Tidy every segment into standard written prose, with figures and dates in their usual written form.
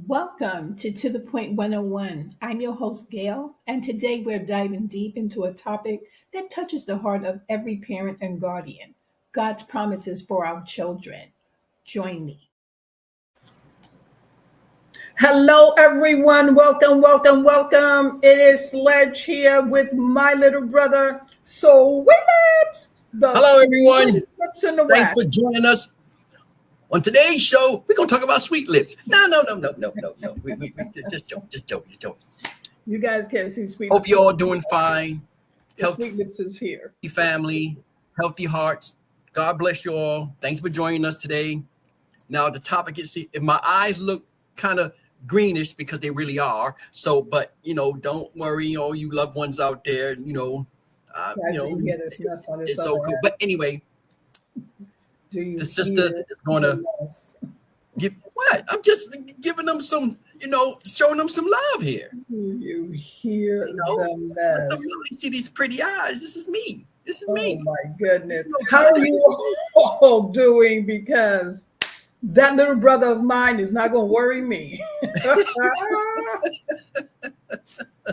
Welcome to the Point 101. I'm your host, Gail, and today we're diving deep into a topic that touches the heart of every parent and guardian: God's promises for our children. Join me. Hello, everyone. Welcome, welcome, welcome. It is Sledge here with my little brother, Sweet, the Hello, everyone. sweetest lips in the Thanks West. for joining us on today's show. We're gonna talk about sweet lips. No. We just joke. You guys can't see Sweet Hope Lips. you all doing fine. The Healthy Sweet Lips is here. family, healthy hearts. God bless you all. Thanks for joining us today. Now the topic is, see, if my eyes look kind of greenish, because they really are. So, but don't worry, all you loved ones out there. Guys, you can get this mess on this It's other so cool. end. But anyway, Do you the sister hear is gonna the mess? give what? I'm just giving them some, showing them some love here. Do you hear You the Let them mess? really see these pretty eyes. This is me. This is Oh me. my goodness. You know, How are you all doing? Because that little brother of mine is not going to worry me.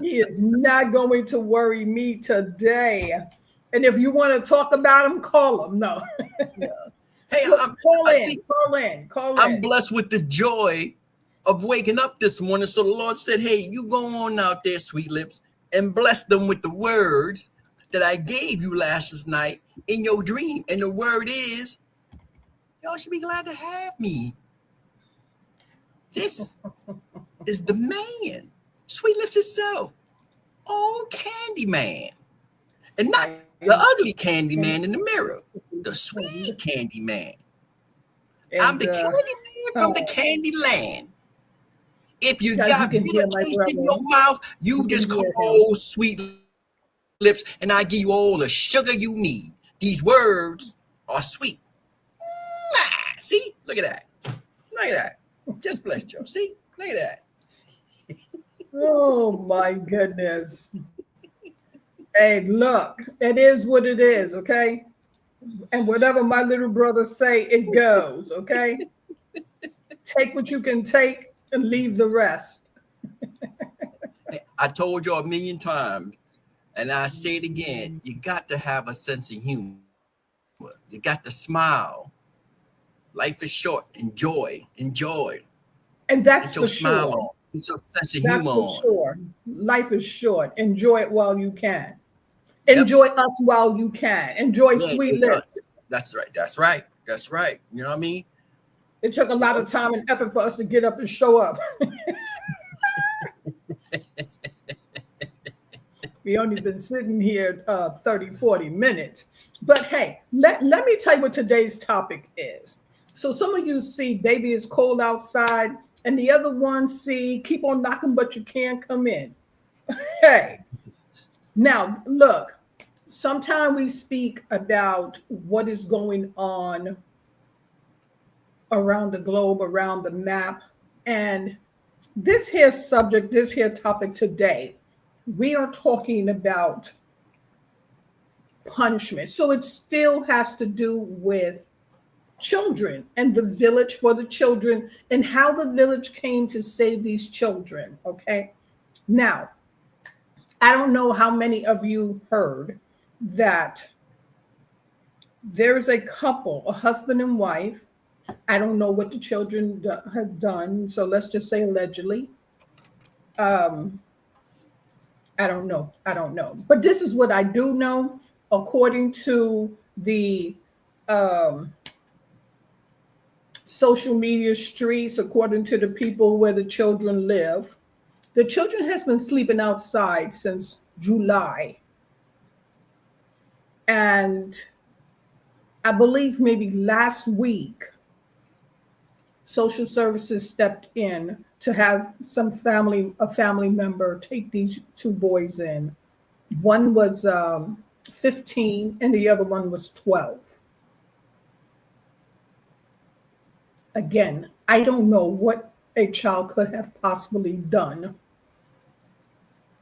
He is not going to worry me today. And if you want to talk about him, call him. No. Hey, Call I'm in. blessed with the joy of waking up this morning. So the Lord said, hey, you go on out there, sweet lips, and bless them with the words that I gave you last night in your dream. And the word is, y'all should be glad to have me. This is the man, Sweet Lips itself, old Candy Man. And not the ugly candy man in the mirror, the sweet candy man. I'm the candy man from the candy land. If you Guys, got you can hear bitter my taste in brother. your mouth, you You can just hear him. call Sweet Lips, and I give you all the sugar you need. These words are sweet. Mwah! See? Look at that. Look at that. Just bless you. See? Look at that. Oh my goodness. Hey, look, it is what it is, okay? And whatever my little brother say, it goes, okay? Take what you can take and leave the rest. I told you a million times, and I say it again, you got to have a sense of humor. You got to smile. Life is short. Enjoy. And that's Get for your smile sure. on. Get your sense of That's humor for on. sure. Life is short. Enjoy it while you can. Yep. Enjoy us while you can. Enjoy Yeah, Sweet enjoy Lips. us. That's right. You know what I mean? It took a lot of time and effort for us to get up and show up. We only been sitting here 30, 40 minutes. But hey, let me tell you what today's topic is. So some of you see baby is cold outside, and the other ones see keep on knocking, but you can't come in. Hey, now look, sometimes we speak about what is going on around the globe, around the map. And this here subject, this here topic today, we are talking about punishment. So it still has to do with children and the village for the children and how the village came to save these children. Okay. Now, I don't know how many of you heard that there's a couple, a husband and wife. I don't know what the children have done. So let's just say allegedly. Um, I don't know. I don't know. But this is what I do know, according to the um, social media streets, according to the people where the children live. The children has been sleeping outside since July. And I believe maybe last week, social services stepped in to have a family member take these two boys in. One was 15 and the other one was 12. Again, I don't know what a child could have possibly done,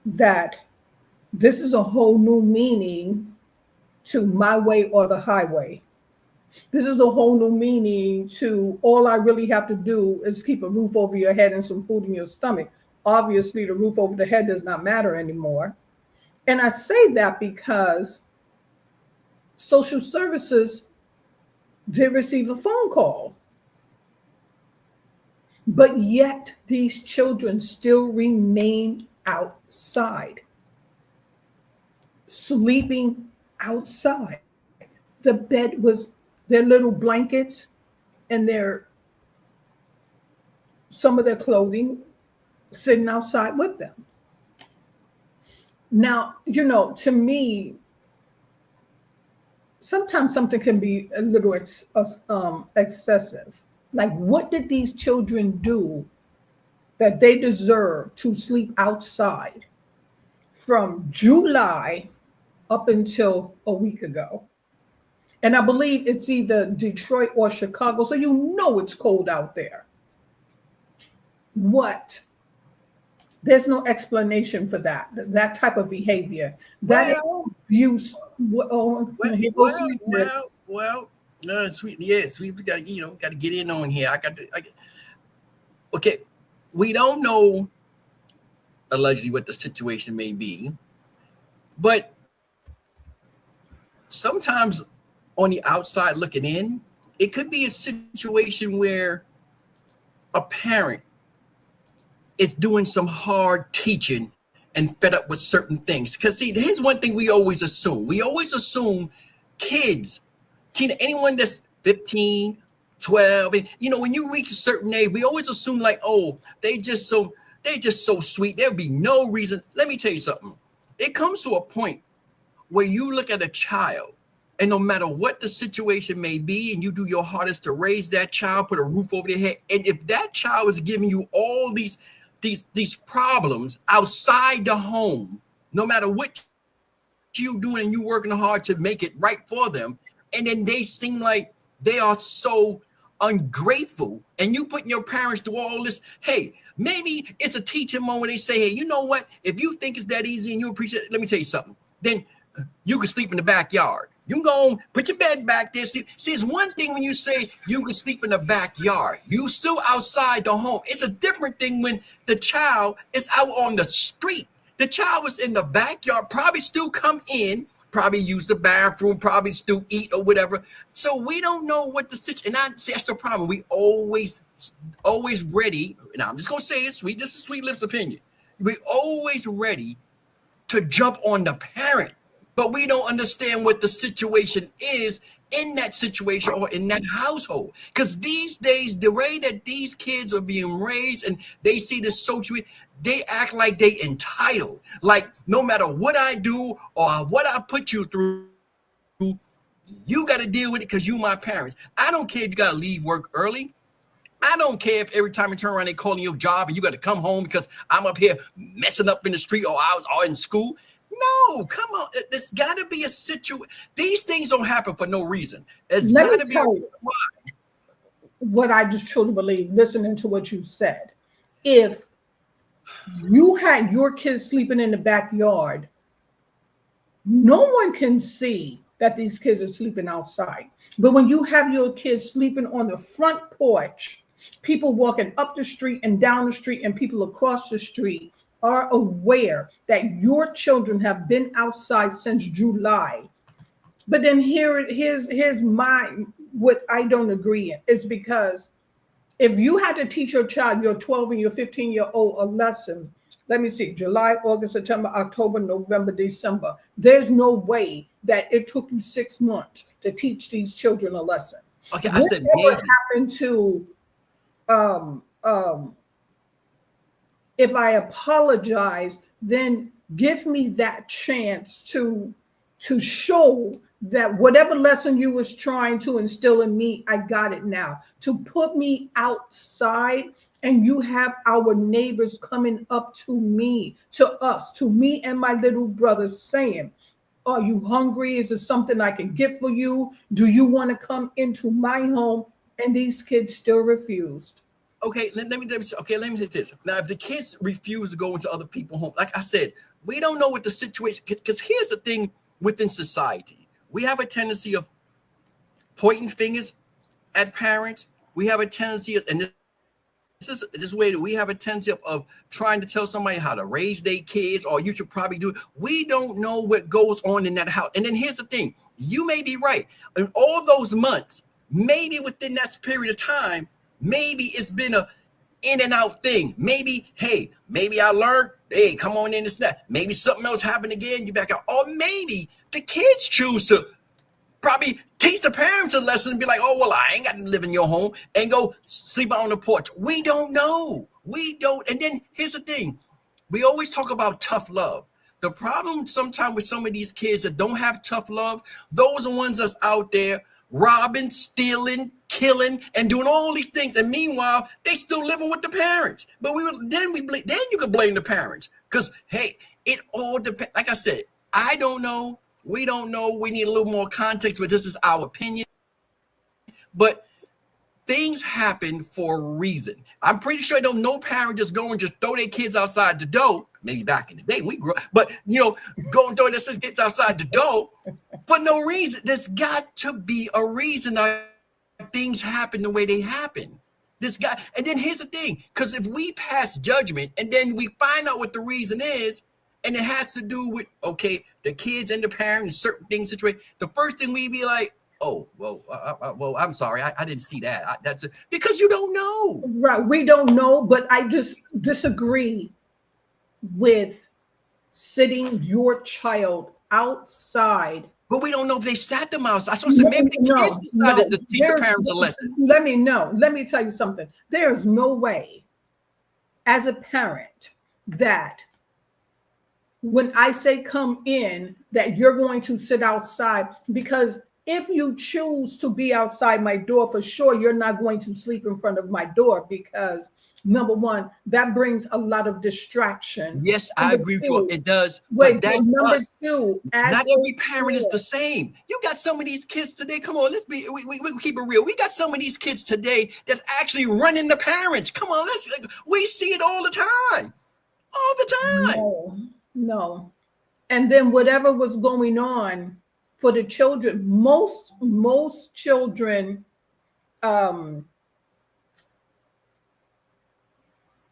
that this is a whole new meaning to my way or the highway. This is a whole new meaning to all I really have to do is keep a roof over your head and some food in your stomach. Obviously, the roof over the head does not matter anymore. And I say that because social services did receive a phone call, but yet these children still remain outside, sleeping outside. The bed was their little blankets and some of their clothing sitting outside with them. Now, to me, sometimes something can be a little excessive. Like, what did these children do that they deserve to sleep outside from July up until a week ago? And I believe it's either Detroit or Chicago, so it's cold out there. What? There's no explanation for that type of behavior. That abuse. Sweet. Yeah, sweet. We got to get in on here. Okay, we don't know allegedly what the situation may be, but sometimes on the outside looking in, it could be a situation where a parent is doing some hard teaching and fed up with certain things. Because see, here's one thing we always assume. We always assume kids, anyone that's 15, 12, and when you reach a certain age, we always assume like, oh, they just so sweet. There'll be no reason. Let me tell you something. It comes to a point where you look at a child, and no matter what the situation may be, and you do your hardest to raise that child, put a roof over their head, and if that child is giving you all these problems outside the home, no matter what you doing and you working hard to make it right for them, and then they seem like they are so ungrateful, and you putting your parents through all this. Hey, maybe it's a teaching moment. They say, hey, you know what? If you think it's that easy and you appreciate it, let me tell you something. Then you can sleep in the backyard. You can go home, put your bed back there. See, it's one thing when you say you can sleep in the backyard. You still outside the home. It's a different thing when the child is out on the street. The child was in the backyard, probably still come in, probably use the bathroom, probably still eat or whatever. So we don't know what the situation. And that's the problem. We always ready. Now I'm just gonna say this is Sweet Lips' opinion. We always ready to jump on the parent. But we don't understand what the situation is in that situation or in that household. Because these days, the way that these kids are being raised and they see the social, they act like they entitled. Like no matter what I do or what I put you through, you got to deal with it because you my parents. I don't care if you got to leave work early. I don't care if every time you turn around they calling your job and you got to come home because I'm up here messing up in the street or I was in school. No, come on. There's got to be a situation. These things don't happen for no reason. It's got to be what I just truly believe, listening to what you said. If you had your kids sleeping in the backyard, no one can see that these kids are sleeping outside. But when you have your kids sleeping on the front porch, people walking up the street and down the street and people across the street are aware that your children have been outside since July. But then here's what I don't agree in. It's because if you had to teach your child, your 12 and your 15-year-old, a lesson, let me see, July, August, September, October, November, December, there's no way that it took you 6 months to teach these children a lesson. Okay, I said maybe. What happened to if I apologize, then give me that chance to show that whatever lesson you was trying to instill in me, I got it now. To put me outside and you have our neighbors coming up to me and my little brother saying, are you hungry? Is there something I can get for you? Do you want to come into my home? And these kids still refused. Okay, let me say this. Now, if the kids refuse to go into other people's home, like I said, we don't know what the situation, because here's the thing within society. We have a tendency of pointing fingers at parents. We have a tendency, and this way that we have a tendency of trying to tell somebody how to raise their kids, or you should probably do it. We don't know what goes on in that house. And then here's the thing: you may be right. In all those months, maybe within that period of time, maybe it's been a in and out thing. Maybe, hey, maybe I learned. Hey, come on in this that. Maybe something else happened again. You back out, or maybe the kids choose to probably teach the parents a lesson and be like, oh, well, I ain't got to live in your home, and go sleep out on the porch. We don't know. We don't. And then here's the thing. We always talk about tough love. The problem sometimes with some of these kids that don't have tough love, those are the ones that's out there robbing, stealing, killing, and doing all these things. And meanwhile, they still living with the parents. But then you could blame the parents, because, hey, it all depends. Like I said, I don't know. We don't know. We need a little more context, but this is our opinion. But things happen for a reason. I'm pretty sure no parent just go and just throw their kids outside the door. Maybe back in the day we grew up, but go and throw their kids outside the door for no reason. There's got to be a reason that things happen the way they happen. And then here's the thing, because if we pass judgment and then we find out what the reason is, and it has to do with, okay, the kids and the parents, certain things, situation. The first thing we be like, oh, well, I'm sorry, I didn't see that. That's because you don't know. Right, we don't know, but I just disagree with sitting your child outside. But we don't know if they sat them outside. So I said maybe the kids decided to teach the parents a lesson. Let me tell you something. There's no way, as a parent, that when I say come in, that you're going to sit outside, because if you choose to be outside my door, for sure, you're not going to sleep in front of my door, because number one, that brings a lot of distraction. Yes, I agree with you. It does. Wait, but number two, not every parent is the same. You got some of these kids today. Come on, we keep it real. We got some of these kids today that's actually running the parents. Come on, we see it all the time. All the time. No. And then whatever was going on for the children, most children,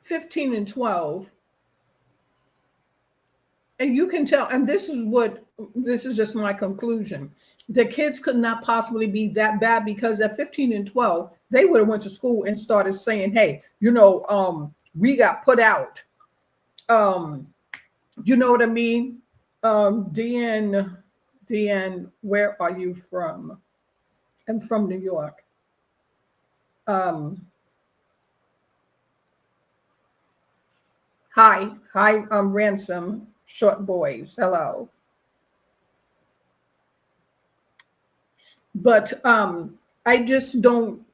15 and 12, and you can tell, and this is just my conclusion, the kids could not possibly be that bad, because at 15 and 12, they would have went to school and started saying, hey, we got put out. You know what I mean? Deanne, where are you from? I'm from New York. Hi, I'm Ransom, Short Boys. Hello. But I just don't.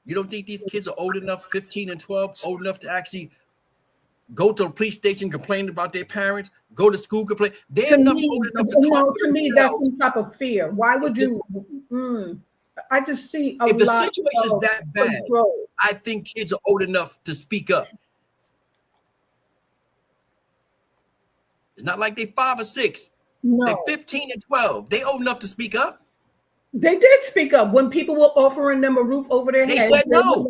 You don't think these kids are old enough, 15 and 12, old enough to actually go to a police station, complain about their parents, go to school, complain? They're old enough to talk to me, that's some type of fear. Why would you? I just see if the situation is that bad, I think kids are old enough to speak up. It's not like they 5 or 6. No. They're 15 and 12. They old enough to speak up. They did speak up when people were offering them a roof over their head. They said no.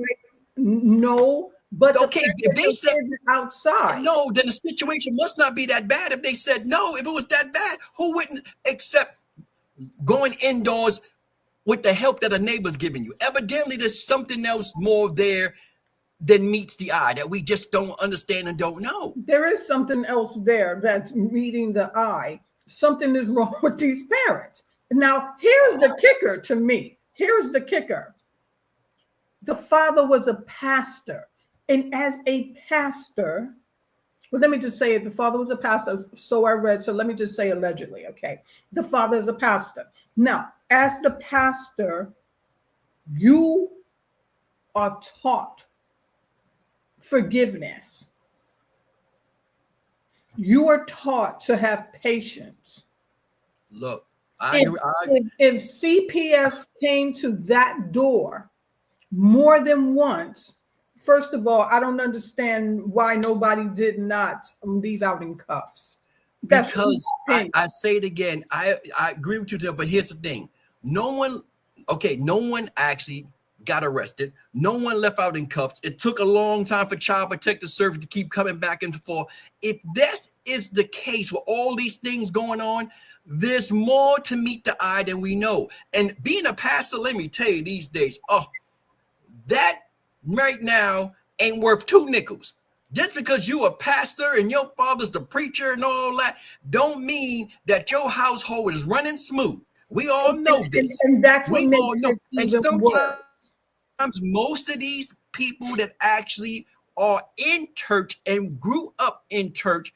No, but okay, if they said outside, no, then the situation must not be that bad. If they said no, if it was that bad, who wouldn't accept going indoors with the help that a neighbor's giving you? Evidently, there's something else more there than meets the eye that we just don't understand and don't know. There is something else there that's meeting the eye. Something is wrong with these parents. Now, here's the kicker to me. Here's the kicker. The father was a pastor. And as a pastor, well, let me just say it. The father was a pastor. So I read. So let me just say allegedly. Okay. The father is a pastor. Now, as the pastor, you are taught forgiveness. You are taught to have patience. Look, if CPS came to that door more than once, first of all, I don't understand why nobody did not leave out in cuffs. Because I say it again, I agree with you there, but here's the thing. No one Okay, no one actually got arrested. No one left out in cuffs. It took a long time for Child Protective Service to keep coming back and forth. If this is the case with all these things going on, there's more to meet the eye than we know. And being a pastor, let me tell you these days, that right now ain't worth 2 nickels. Just because you a pastor and your father's the preacher and all that, don't mean that your household is running smooth. We all know this. And that's what We all makes know. it And even worse. sometimes most of these people that actually are in church and grew up in church,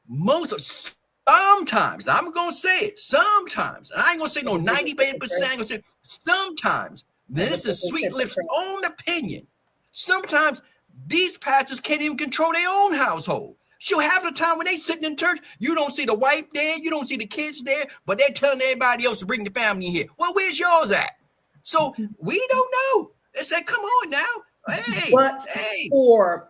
sometimes, I'm gonna say it, sometimes, and I ain't gonna say no 98%, I'm gonna say sometimes. This is Sweet Lips' own opinion. Sometimes these pastors can't even control their own household. So half the time when they sitting in church, you don't see the wife there, you don't see the kids there, but they're telling everybody else to bring the family in here. Well, where's yours at? So we don't know. They say, come on now. Hey, for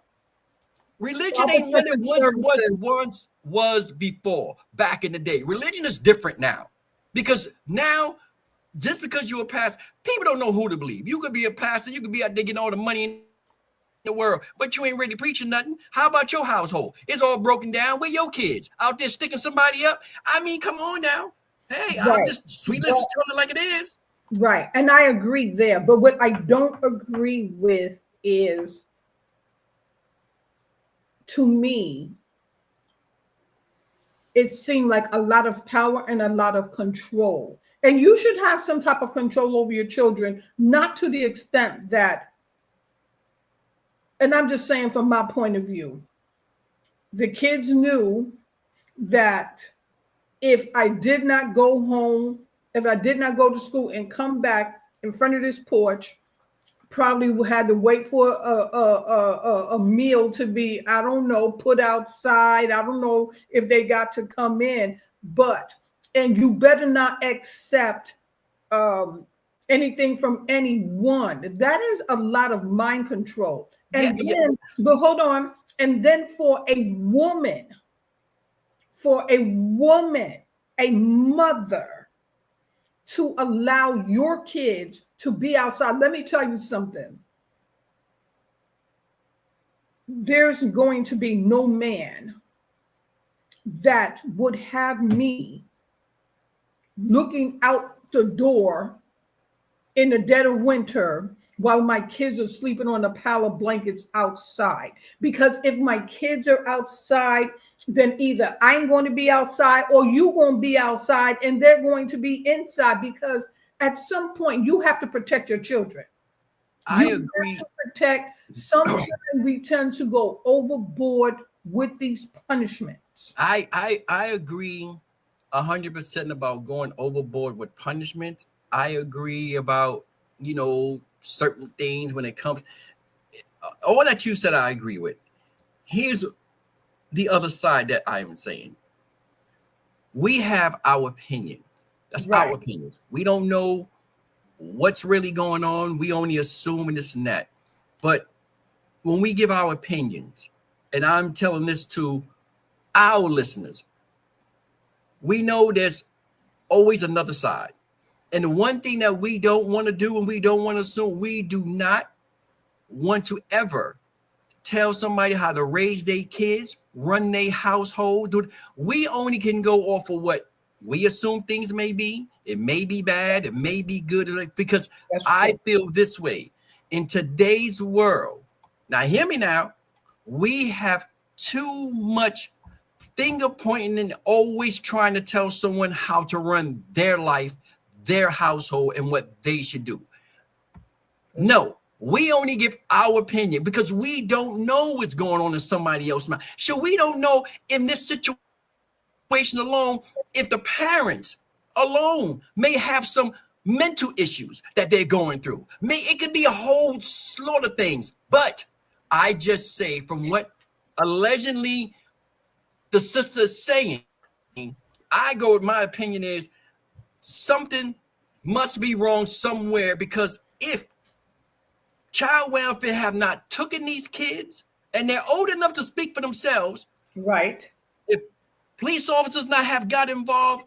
religion ain't what it once was before, back in the day. Religion is different now. Because now, just because you're a pastor, people don't know who to believe. You could be a pastor, you could be out there getting all the money in the world, but you ain't really preaching nothing. How about your household? It's all broken down. Where your kids out there sticking somebody up? I mean, come on now. Hey, right. I'm just Sweet Lips telling it like it is. Right. And I agree there. But what I don't agree with is, to me, it seemed like a lot of power and a lot of control. And you should have some type of control over your children, not to the extent that, and I'm just saying from my point of view, the kids knew that if I did not go home, if I did not go to school and come back in front of this porch, probably had to wait for a meal to be, I don't know, put outside. I don't know if they got to come in, and you better not accept anything from anyone. That is a lot of mind control. And but hold on. And then for a woman, a mother, to allow your kids to be outside. Let me tell you something. There's going to be no man that would have me looking out the door in the dead of winter while my kids are sleeping on a pile of blankets outside. Because if my kids are outside, then either I'm going to be outside or you're going to be outside and they're going to be inside, because at some point you have to protect your children. I agree. Have to protect. Sometimes we tend to go overboard with these punishments. I agree 100% about going overboard with punishment. I agree about, certain things when it comes. All that you said, I agree with. Here's the other side that I'm saying. We have our opinion. That's our opinions. We don't know what's really going on. We only assume this and that. But when we give our opinions, and I'm telling this to our listeners, we know there's always another side. And the one thing that we don't want to do and we don't want to assume, we do not want to ever tell somebody how to raise their kids, run their household. We only can go off of what we assume things may be. It may be bad, it may be good, because I feel this way. In today's world, now hear me now, we have too much finger pointing and always trying to tell someone how to run their life, their household, and what they should do. No, we only give our opinion because we don't know what's going on in somebody else's mind. So we don't know in this situation alone if the parents alone may have some mental issues that they're going through. It could be a whole slot of things. But I just say, from what allegedly the sister is saying, I go with my opinion is something must be wrong somewhere, because if child welfare have not taken these kids and they're old enough to speak for themselves, right? If police officers not have got involved,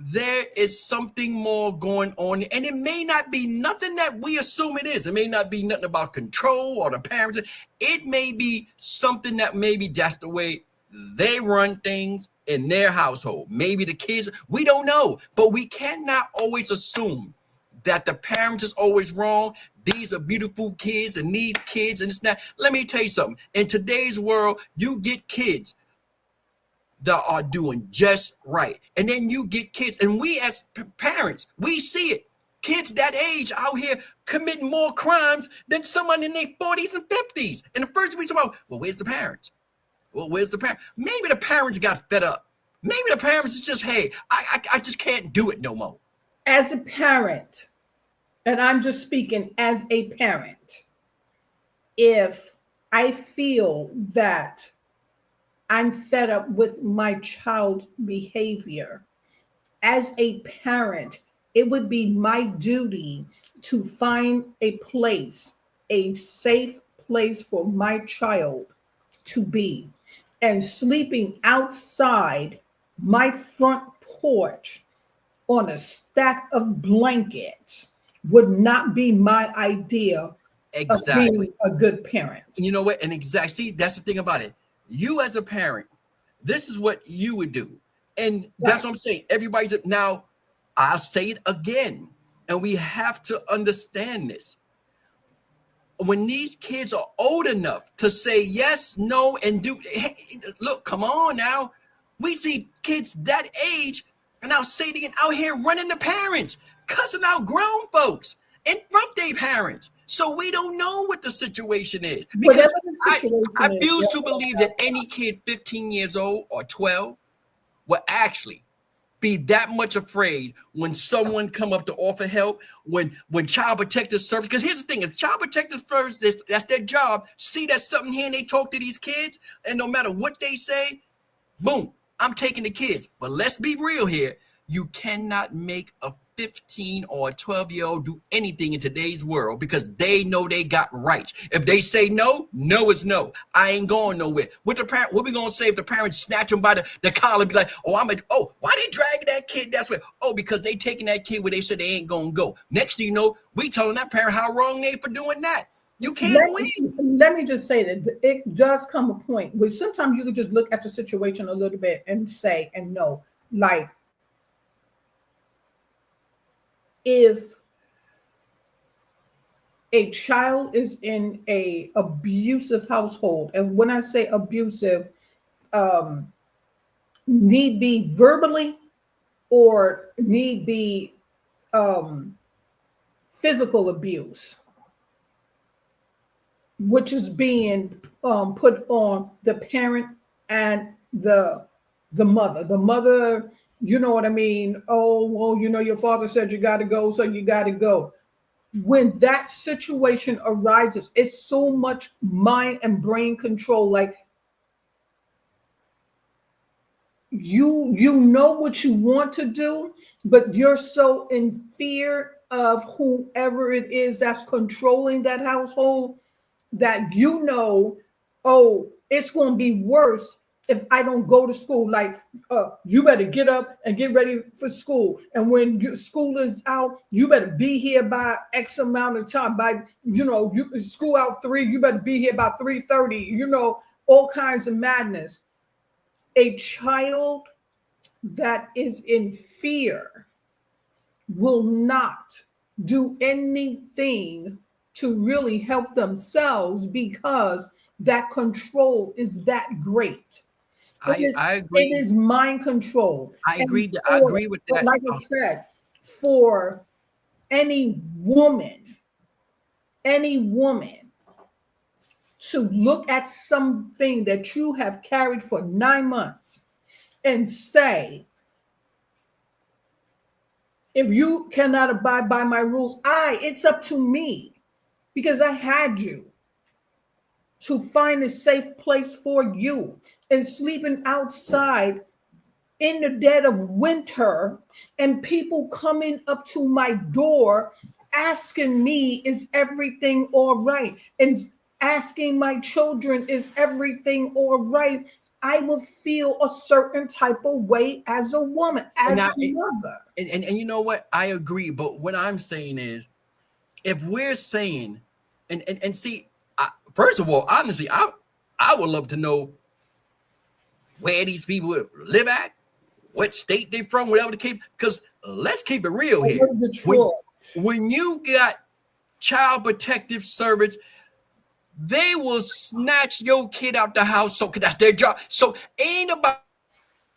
there is something more going on, and it may not be nothing that we assume it is. It may not be nothing about control or the parents. It may be something that maybe that's the way they run things in their household. Maybe the kids, we don't know, but we cannot always assume that the parents is always wrong. These are beautiful kids and these kids and it's not. Let me tell you something. In today's world, you get kids that are doing just right. And then you get kids, and we as parents, we see it. Kids that age out here committing more crimes than someone in their 40s and 50s. And the first we talk about, well, where's the parents? Well, where's the parent? Maybe the parents got fed up. Maybe the parents is just, hey, I just can't do it no more. As a parent, and I'm just speaking as a parent, if I feel that I'm fed up with my child's behavior, as a parent, it would be my duty to find a place, a safe place for my child to be. And sleeping outside my front porch on a stack of blankets would not be my idea Exactly. of being a good parent. You know what? And exactly, see, that's the thing about it. You as a parent, this is what you would do. And that's what I'm saying. Everybody's now, I'll say it again. And we have to understand this. When these kids are old enough to say yes, no, and do, hey, look, come on now. We see kids that age, and I'll say it again, out here running the parents, cussing out grown folks in front of their parents. So we don't know what the situation is. Because I refuse to believe that any kid 15 years old or 12 will actually be that much afraid when someone come up to offer help, when Child Protective Service, because here's the thing, if Child Protective Service, that's their job, see that something here and they talk to these kids, and no matter what they say, boom, I'm taking the kids. But let's be real here. You cannot make a 15 or a 12-year-old do anything in today's world because they know they got rights. If they say no, no is no. I ain't going nowhere. What we gonna say if the parents snatch them by the collar and be like, why they dragging that kid that way? Oh, because they taking that kid where they said they ain't gonna go. Next thing you know, we telling that parent how wrong they for doing that. You can't win. Let me just say that it does come a point where sometimes you could just look at the situation a little bit and say and know, like, if a child is in a abusive household, and when I say abusive, need be verbally or need be physical abuse, which is being put on the parent and the mother. The mother, you know what I mean? Oh, well, you know, your father said you got to go, so you got to go. When that situation arises, it's so much mind and brain control. Like, you know what you want to do, but you're so in fear of whoever it is that's controlling that household that you know, oh, it's going to be worse if I don't go to school. Like, you better get up and get ready for school. And when school is out, you better be here by X amount of time. By, you know, school out 3, you better be here by 3:30, you know, all kinds of madness. A child that is in fear will not do anything to really help themselves because that control is that great. I agree. It is mind control. I agree with that. Like I said, for any woman to look at something that you have carried for 9 months and say, if you cannot abide by my rules, it's up to me, because I had you to find a safe place for you, and sleeping outside in the dead of winter and people coming up to my door asking me, is everything all right? And asking my children, is everything all right? I will feel a certain type of way as a woman, as a mother. And you know what? I agree. But what I'm saying is, if we're saying, and see, first of all, honestly, I would love to know where these people live at, what state they're from, whatever the case. Because let's keep it real here. When you got Child Protective Service, they will snatch your kid out the house. So that's their job. So ain't about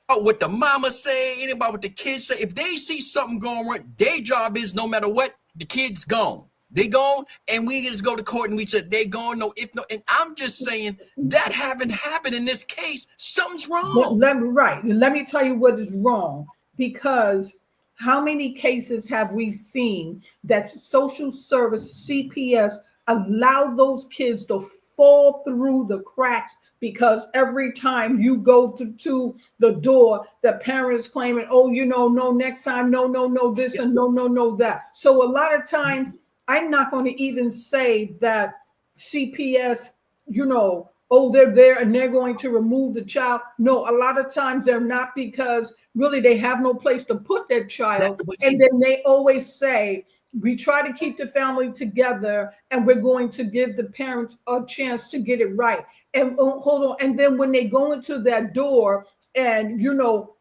what the mama say, ain't about what the kids say. If they see something going wrong, their job is no matter what, the kid's gone. They gone, and we just go to court and we said they gone. No, if no, and I'm just saying that haven't happened in this case. Something's wrong. Let me tell you what is wrong, because how many cases have we seen that social service CPS allow those kids to fall through the cracks? Because every time you go to the door, the parents claiming, oh, no, next time, no, this and no, that. So a lot of times, I'm not going to even say that CPS, oh, they're there and they're going to remove the child. No, a lot of times they're not, because really they have no place to put their child. And then they always say, we try to keep the family together and we're going to give the parents a chance to get it right. And hold on. And then when they go into that door and,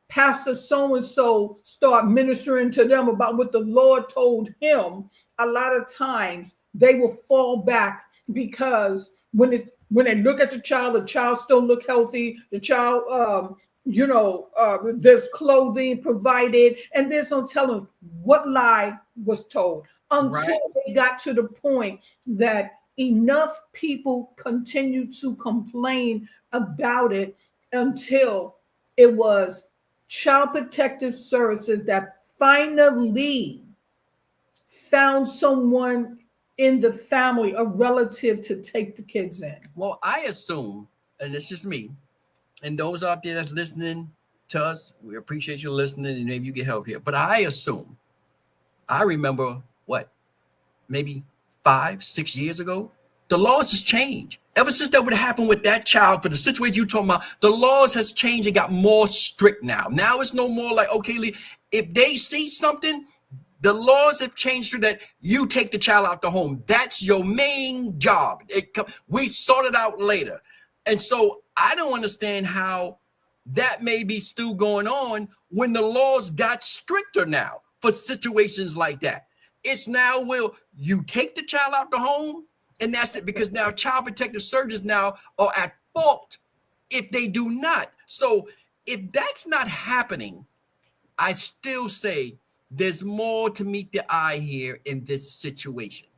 Pastor so-and-so start ministering to them about what the Lord told him, a lot of times they will fall back, because when they look at the child still look healthy. The child, there's clothing provided, and there's no telling what lie was told, until they got to the point that enough people continued to complain about it, until it was Child Protective Services that finally found someone in the family, a relative, to take the kids in. Well, I assume, and it's just me, and those out there that's listening to us, we appreciate you listening, and maybe you get help here. But I remember maybe 5-6 years ago, the laws has changed. Ever since that would happen with that child, for the situation you're talking about, the laws has changed and got more strict now. Now it's no more like, okay, if they see something, the laws have changed so that you take the child out the home. That's your main job. We sort it out later. And so I don't understand how that may be still going on when the laws got stricter now for situations like that. It's now, will you take the child out the home? And that's it, because now Child Protective Services now are at fault if they do not. So if that's not happening, I still say there's more to meet the eye here in this situation.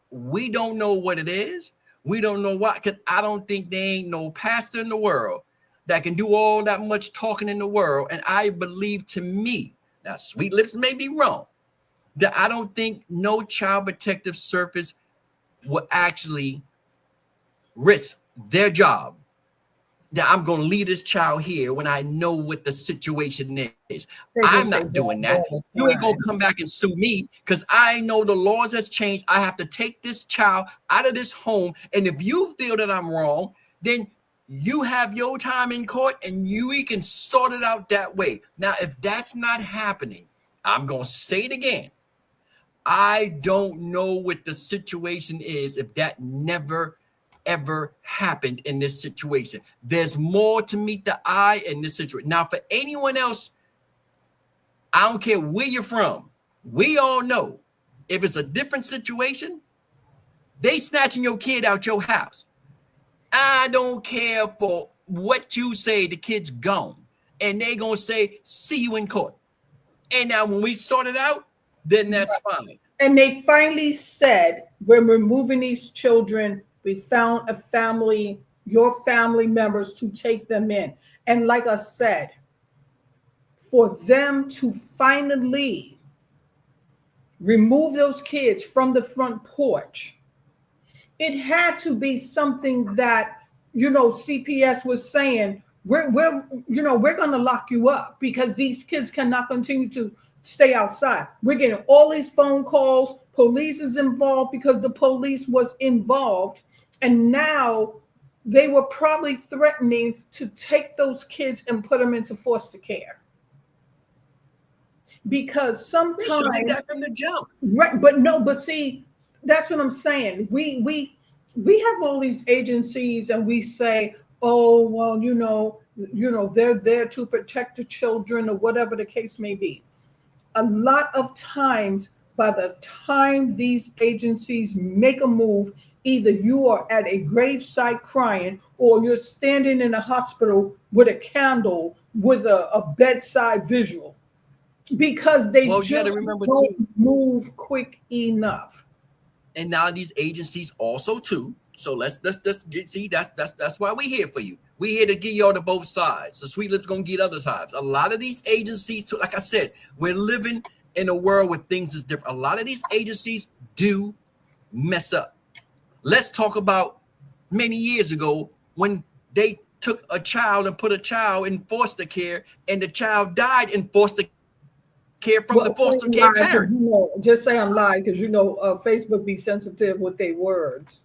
We don't know what it is. We don't know why, because I don't think there ain't no pastor in the world that can do all that much talking in the world. And I believe, to me, now Sweet Lips may be wrong, that I don't think no Child Protective Service will actually risk their job, that I'm going to leave this child here when I know what the situation is. I'm not doing that. You ain't going to come back and sue me, because I know the laws has changed. I have to take this child out of this home. And if you feel that I'm wrong, then you have your time in court and we can sort it out that way. Now, if that's not happening, I'm going to say it again. I don't know what the situation is if that never, ever happened in this situation. There's more to meet the eye in this situation. Now, for anyone else, I don't care where you're from. We all know if it's a different situation, they snatching your kid out your house. I don't care for what you say, the kid's gone. And they going to say, see you in court. And now when we sort it out, then that's fine. And they finally said, we're removing these children. We found a family, your family members, to take them in. And like I said, for them to finally remove those kids from the front porch, it had to be something that, CPS was saying, we're going to lock you up, because these kids cannot continue to stay outside. We're getting all these phone calls. Police is involved, because the police was involved. And now they were probably threatening to take those kids and put them into foster care. Because They sometimes, should have did that from the jump. right, but no, but see, that's what I'm saying. We have all these agencies, and we say, oh, well, they're there to protect the children, or whatever the case may be. A lot of times, by the time these agencies make a move, either you are at a gravesite crying, or you're standing in a hospital with a candle with a bedside visual, because they Well, you got to just remember don't too, move quick enough. and now these agencies also too. So let's get, see, that's why we're here for you. We're here to give y'all to both sides. So Sweet Lips gonna get other sides. A lot of these agencies too, like I said, we're living in a world where things is different. A lot of these agencies do mess up. Let's talk about many years ago when they took a child and put a child in foster care, and the child died in foster care from the foster care parent. Just say I'm lying, because Facebook be sensitive with their words.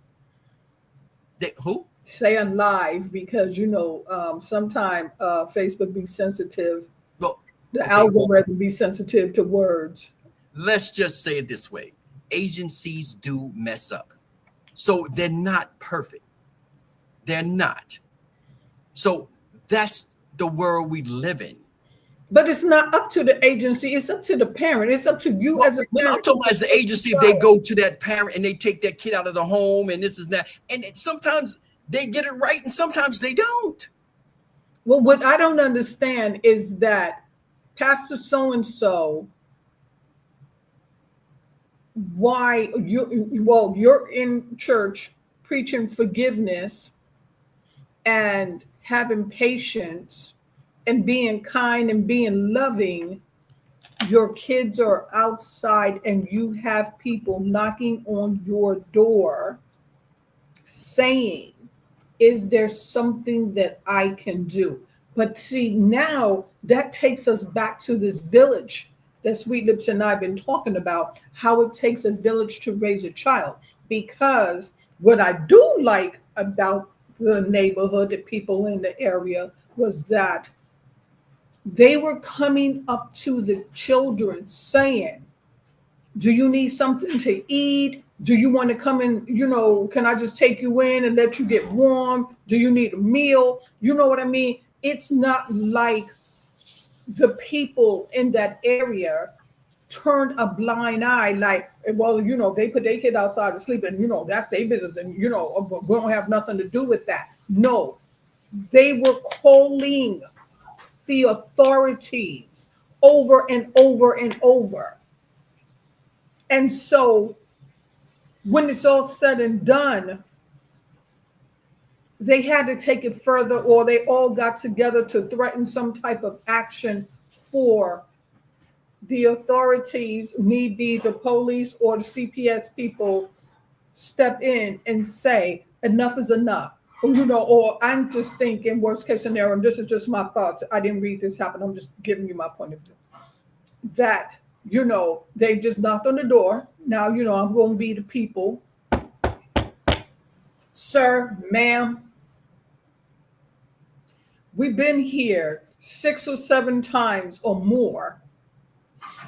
Who? Say I'm live, because sometimes Facebook be sensitive. Well, the algorithm be sensitive to words. Let's just say it this way: agencies do mess up, so they're not perfect. They're not. So that's the world we live in. But it's not up to the agency. It's up to the parent. It's up to you as a parent. I'm talking as the agency, if they go to that parent and they take that kid out of the home and this is that. And sometimes they get it right and sometimes they don't. Well, what I don't understand is that Pastor so-and-so, why you're in church preaching forgiveness and having patience and being kind and being loving. Your kids are outside and you have people knocking on your door saying, is there something that I can do? But see, now that takes us back to this village that Sweet Lips and I have been talking about, how it takes a village to raise a child. Because what I do like about the neighborhood, the people in the area, was that they were coming up to the children saying, do you need something to eat? Do you want to come in? Can I just take you in and let you get warm? Do you need a meal? You know what I mean? It's not like the people in that area turned a blind eye, like, well, they put their kid outside to sleep and, that's their business. And, we don't have nothing to do with that. No, they were calling the authorities over and over and over. And so when it's all said and done, they had to take it further, or they all got together to threaten some type of action for the authorities, need be the police or the CPS people, step in and say, enough is enough. Or I'm just thinking worst case scenario, and this is just my thoughts. I didn't read this happen. I'm just giving you my point of view. That, they just knocked on the door. Now, I'm going to be the people. Sir, ma'am, we've been here 6 or 7 times or more.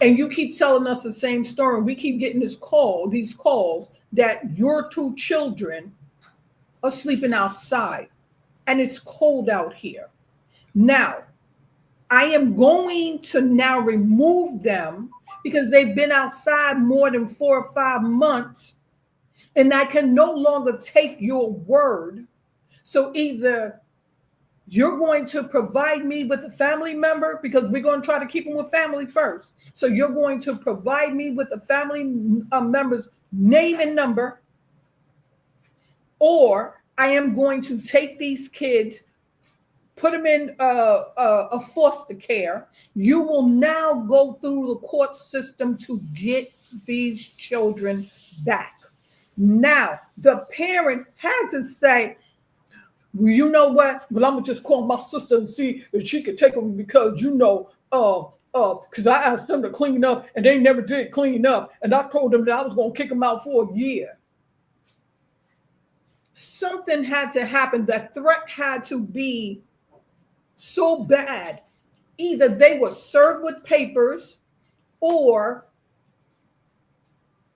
And you keep telling us the same story. We keep getting these calls that your 2 children are sleeping outside and it's cold out here. Now, I am going to now remove them because they've been outside more than 4 or 5 months and I can no longer take your word. So either you're going to provide me with a family member, because we're going to try to keep them with family first. So you're going to provide me with a family member's name and number, or I am going to take these kids, put them in a foster care. You will now go through the court system to get these children back. Now, the parent had to say, well, you know what? Well, I'm gonna just call my sister and see if she could take them, because because I asked them to clean up and they never did clean up, and I told them that I was gonna kick them out for a year. Some something had to happen. The threat had to be so bad. Either they were served with papers, or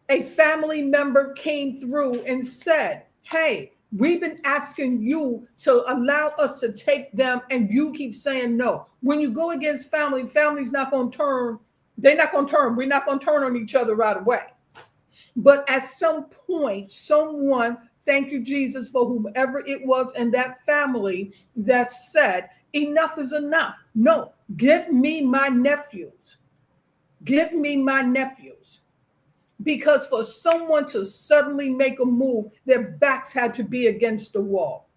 a family member came through and said, hey, we've been asking you to allow us to take them, and you keep saying no. When you go against family, family's not going to turn. They're not going to turn. We're not going to turn on each other right away. But at some point, someone, thank you, Jesus, for whomever it was in that family, that said, enough is enough. No, give me my nephews. Give me my nephews. Because for someone to suddenly make a move, their backs had to be against the wall.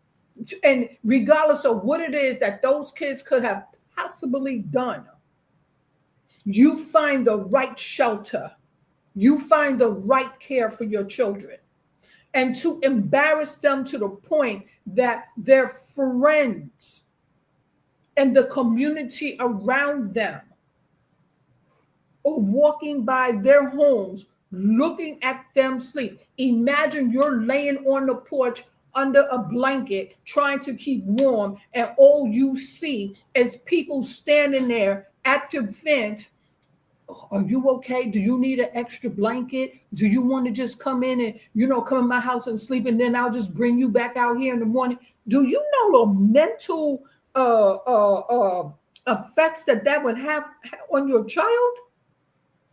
And regardless of what it is that those kids could have possibly done, you find the right shelter. You find the right care for your children. And to embarrass them to the point that their friends and the community around them are walking by their homes, looking at them sleep. Imagine you're laying on the porch under a blanket trying to keep warm, and all you see is people standing there at the vent. Are you okay? Do you need an extra blanket? Do you want to just come in and, come in my house and sleep, and then I'll just bring you back out here in the morning? Do you know the mental effects that would have on your child?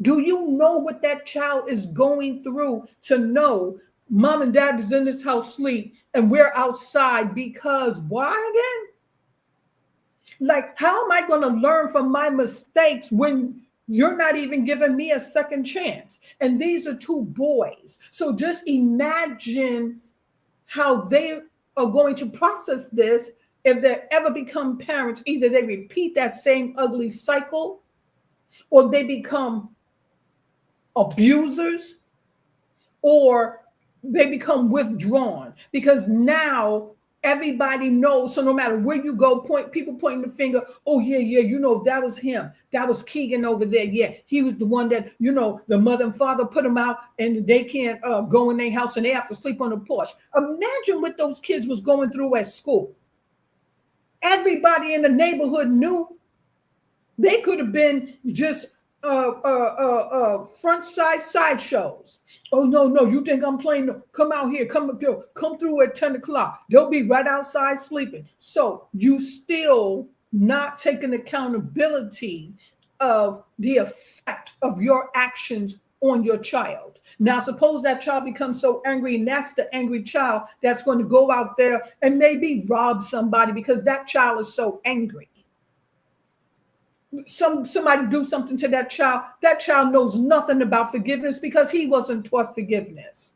Do you know what that child is going through to know mom and dad is in this house sleep and we're outside? Because why again? Like, how am I going to learn from my mistakes when you're not even giving me a second chance? And these are two boys. So just imagine how they are going to process this if they ever become parents. Either they repeat that same ugly cycle, or they become abusers, or they become withdrawn, because now everybody knows. So no matter where you go, people pointing the finger. Oh yeah, that was him. That was Keegan over there. Yeah, he was the one that, the mother and father put him out, and they can't go in their house, and they have to sleep on the porch. Imagine what those kids was going through at school. Everybody in the neighborhood knew. They could have been just front side shows. Oh no, you think I'm playing? No, come out here, come through at 10 o'clock. They'll be right outside sleeping. So you still not taking accountability of the effect of your actions on your child. Now suppose that child becomes so angry, and that's the angry child that's going to go out there and maybe rob somebody because that child is so angry. Somebody do something to that child knows nothing about forgiveness because he wasn't taught forgiveness.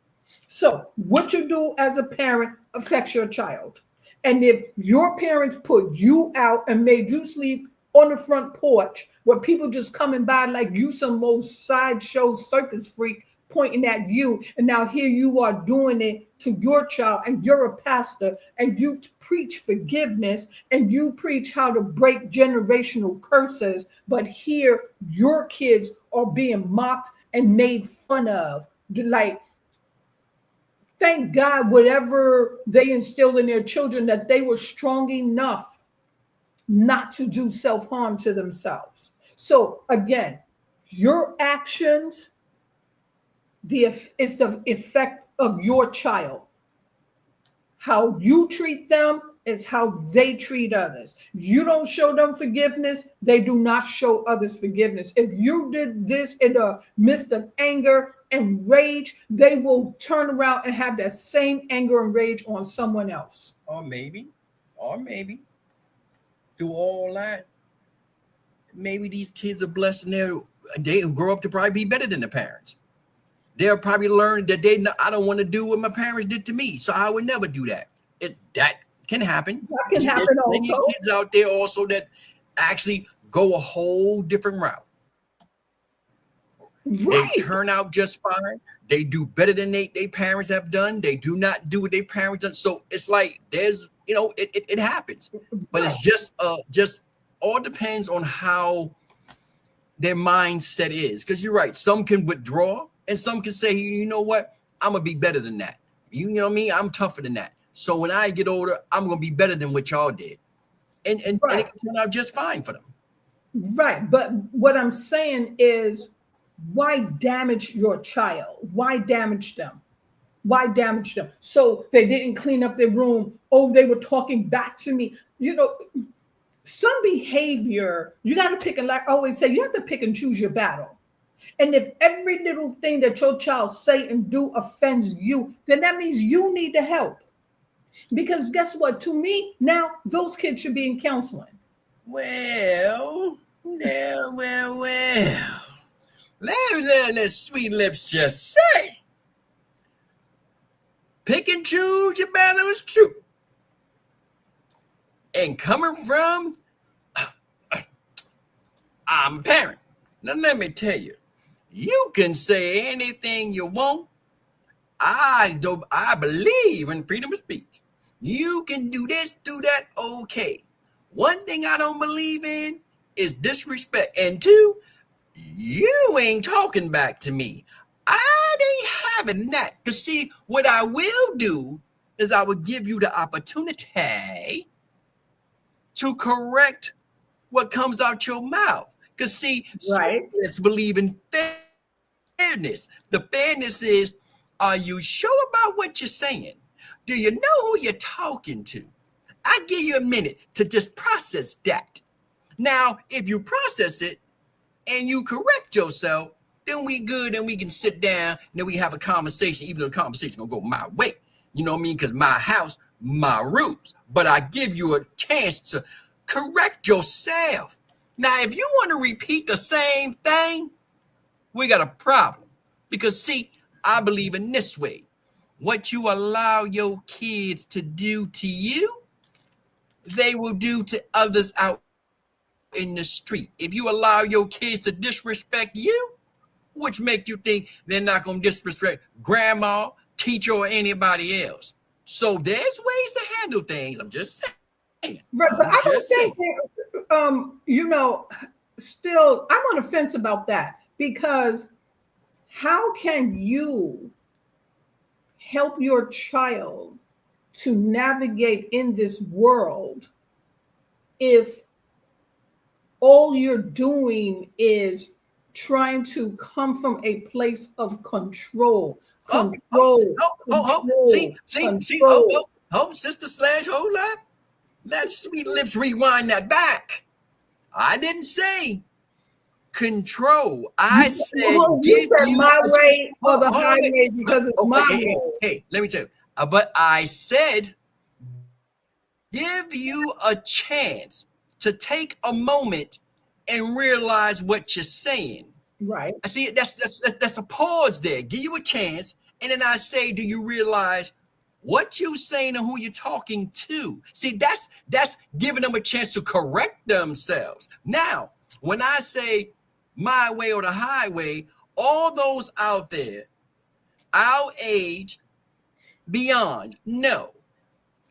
So what you do as a parent affects your child. And if your parents put you out and made you sleep on the front porch where people just coming by like you some old sideshow circus freak pointing at you, and now here you are doing it to your child, and you're a pastor, and you preach forgiveness, and you preach how to break generational curses, but here your kids are being mocked and made fun of. Like, thank God whatever they instilled in their children, that they were strong enough not to do self-harm to themselves. So again, your actions, it's the effect of your child. How you treat them is how they treat others. You don't show them forgiveness, they do not show others forgiveness. If you did this in a midst of anger and rage, they will turn around and have that same anger and rage on someone else. Or maybe through all that, maybe these kids are blessed and they grow up to probably be better than the parents. They'll probably learn that I don't want to do what my parents did to me, so I would never do that. That can happen. That can happen also. There's many kids out there also that actually go a whole different route. Right. They turn out just fine. They do better than their parents have done. They do not do what their parents done. So it's like there's, it happens. But it's just all depends on how their mindset is. Because you're right. Some can withdraw. And some can say, you know what? I'm going to be better than that. You know what I mean? I'm tougher than that. So when I get older, I'm going to be better than what y'all did. And it can turn out just fine for them. Right. But what I'm saying is, why damage your child? Why damage them? Why damage them? So they didn't clean up their room. Oh, they were talking back to me. You know, some behavior, you got to pick, and like I always say, you have to pick and choose your battle. And if every little thing that your child say and do offends you, then that means you need to help. Because guess what? To me, now those kids should be in counseling. Well. Let Sweet Lips just say, pick and choose your battle is true. And coming from, I'm a parent. Now let me tell you, you can say anything you want. I believe in freedom of speech. You can do this, do that, okay. One thing I don't believe in is disrespect. And two, you ain't talking back to me. I ain't having that. Because see, what I will do is I will give you the opportunity to correct what comes out your mouth. Because see, let's believe in fairness. The fairness is, are you sure about what you're saying? Do you know who you're talking to? I give you a minute to just process that. Now, if you process it and you correct yourself, then we good and we can sit down and then we have a conversation, even though the conversation gonna go my way. You know what I mean? Because my house, my rules. But I give you a chance to correct yourself. Now, if you want to repeat the same thing, we got a problem. Because see, I believe in this way. What you allow your kids to do to you, they will do to others out in the street. If you allow your kids to disrespect you, which make you think they're not going to disrespect grandma, teacher, or anybody else. So there's ways to handle things. I'm just saying. Right, but I don't think, still, I'm on the fence about that, because how can you help your child to navigate in this world if all you're doing is trying to come from a place of control? See, Sister Sledge, hold up. Let Sweet Lips rewind that back. I didn't say control. I said, you said my way or the highway because it's my way. Hey, let me tell you. But I said, give you a chance to take a moment and realize what you're saying. Right. I see. That's a pause there. Give you a chance, and then I say, do you realize what you're saying and who you're talking to? See, that's giving them a chance to correct themselves. Now, when I say my way or the highway, all those out there, our age, beyond, no.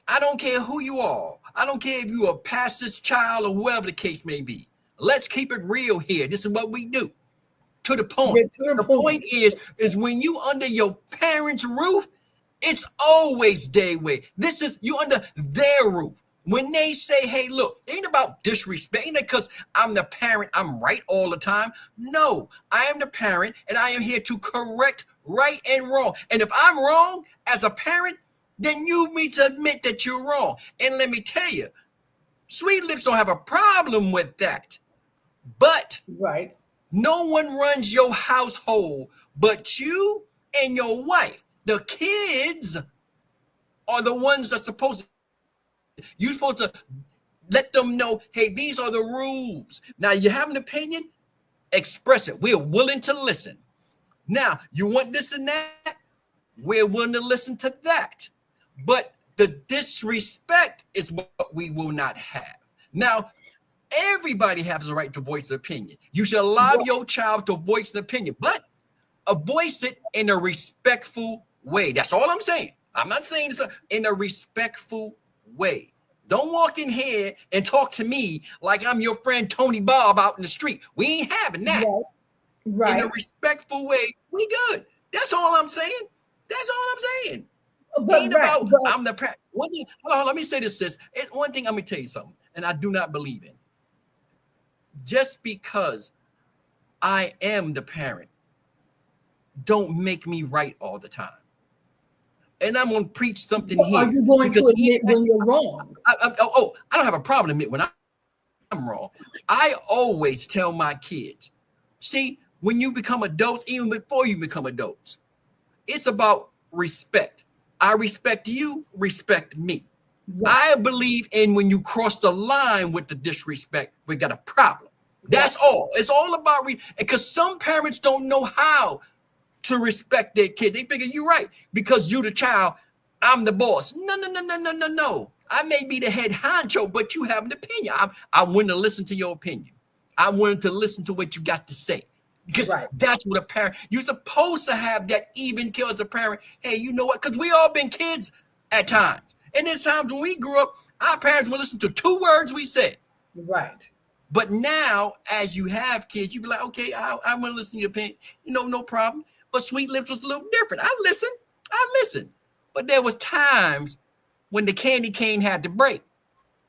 I don't care who you are. I don't care if you're a pastor's child or whoever the case may be. Let's keep it real here. This is what we do. To the point. The point is when you under your parents' roof, it's always their way. This is you under their roof. When they say, hey, look, it ain't about disrespect. Ain't because I'm the parent, I'm right all the time. No, I am the parent, and I am here to correct right and wrong. And if I'm wrong as a parent, then you need to admit that you're wrong. And let me tell you, Sweet Lips don't have a problem with that. But no one runs your household but you and your wife. The kids are the ones that's you're supposed to let them know, hey, these are the rules. Now, you have an opinion, express it. We're willing to listen. Now, you want this and that? We're willing to listen to that. But the disrespect is what we will not have. Now, everybody has the right to voice an opinion. You should allow your child to voice an opinion, but voice it in a respectful way. That's all I'm saying. I'm not saying it's in a respectful way. Don't walk in here and talk to me like I'm your friend Tony Bob out in the street. We ain't having that. In a respectful way, we good. That's all I'm saying. That's all I'm saying. Ain't right, about but I'm the parent. One thing, hold on, let me say this, sis. One thing, let me tell you something, and I do not believe in. Just because I am the parent, don't make me right all the time. And I'm gonna preach something are here you going to because admit when you're wrong? I don't have a problem admit when I'm wrong. I always tell my kids, see, when you become adults, even before you become adults, it's about respect. I respect you, respect me. Right, I believe in when you cross the line with the disrespect, we got a problem. right, That's all. It's all about because some parents don't know how to respect their kid. They figure you're right because you the child, I'm the boss. No, no, no, no, no, no, no. I may be the head honcho, but you have an opinion. I want to listen to your opinion. I wanted to listen to what you got to say because right. that's what a parent. You're supposed to have that even kill as a parent. Hey, you know what? Because we all been kids at times, and there's times when we grew up, our parents would listen to 2 words we said. Right. But now, as you have kids, you be like, okay, I'm going to listen to your opinion. No problem. But Sweet Lips was a little different. I listened. But there was times when the candy cane had to break.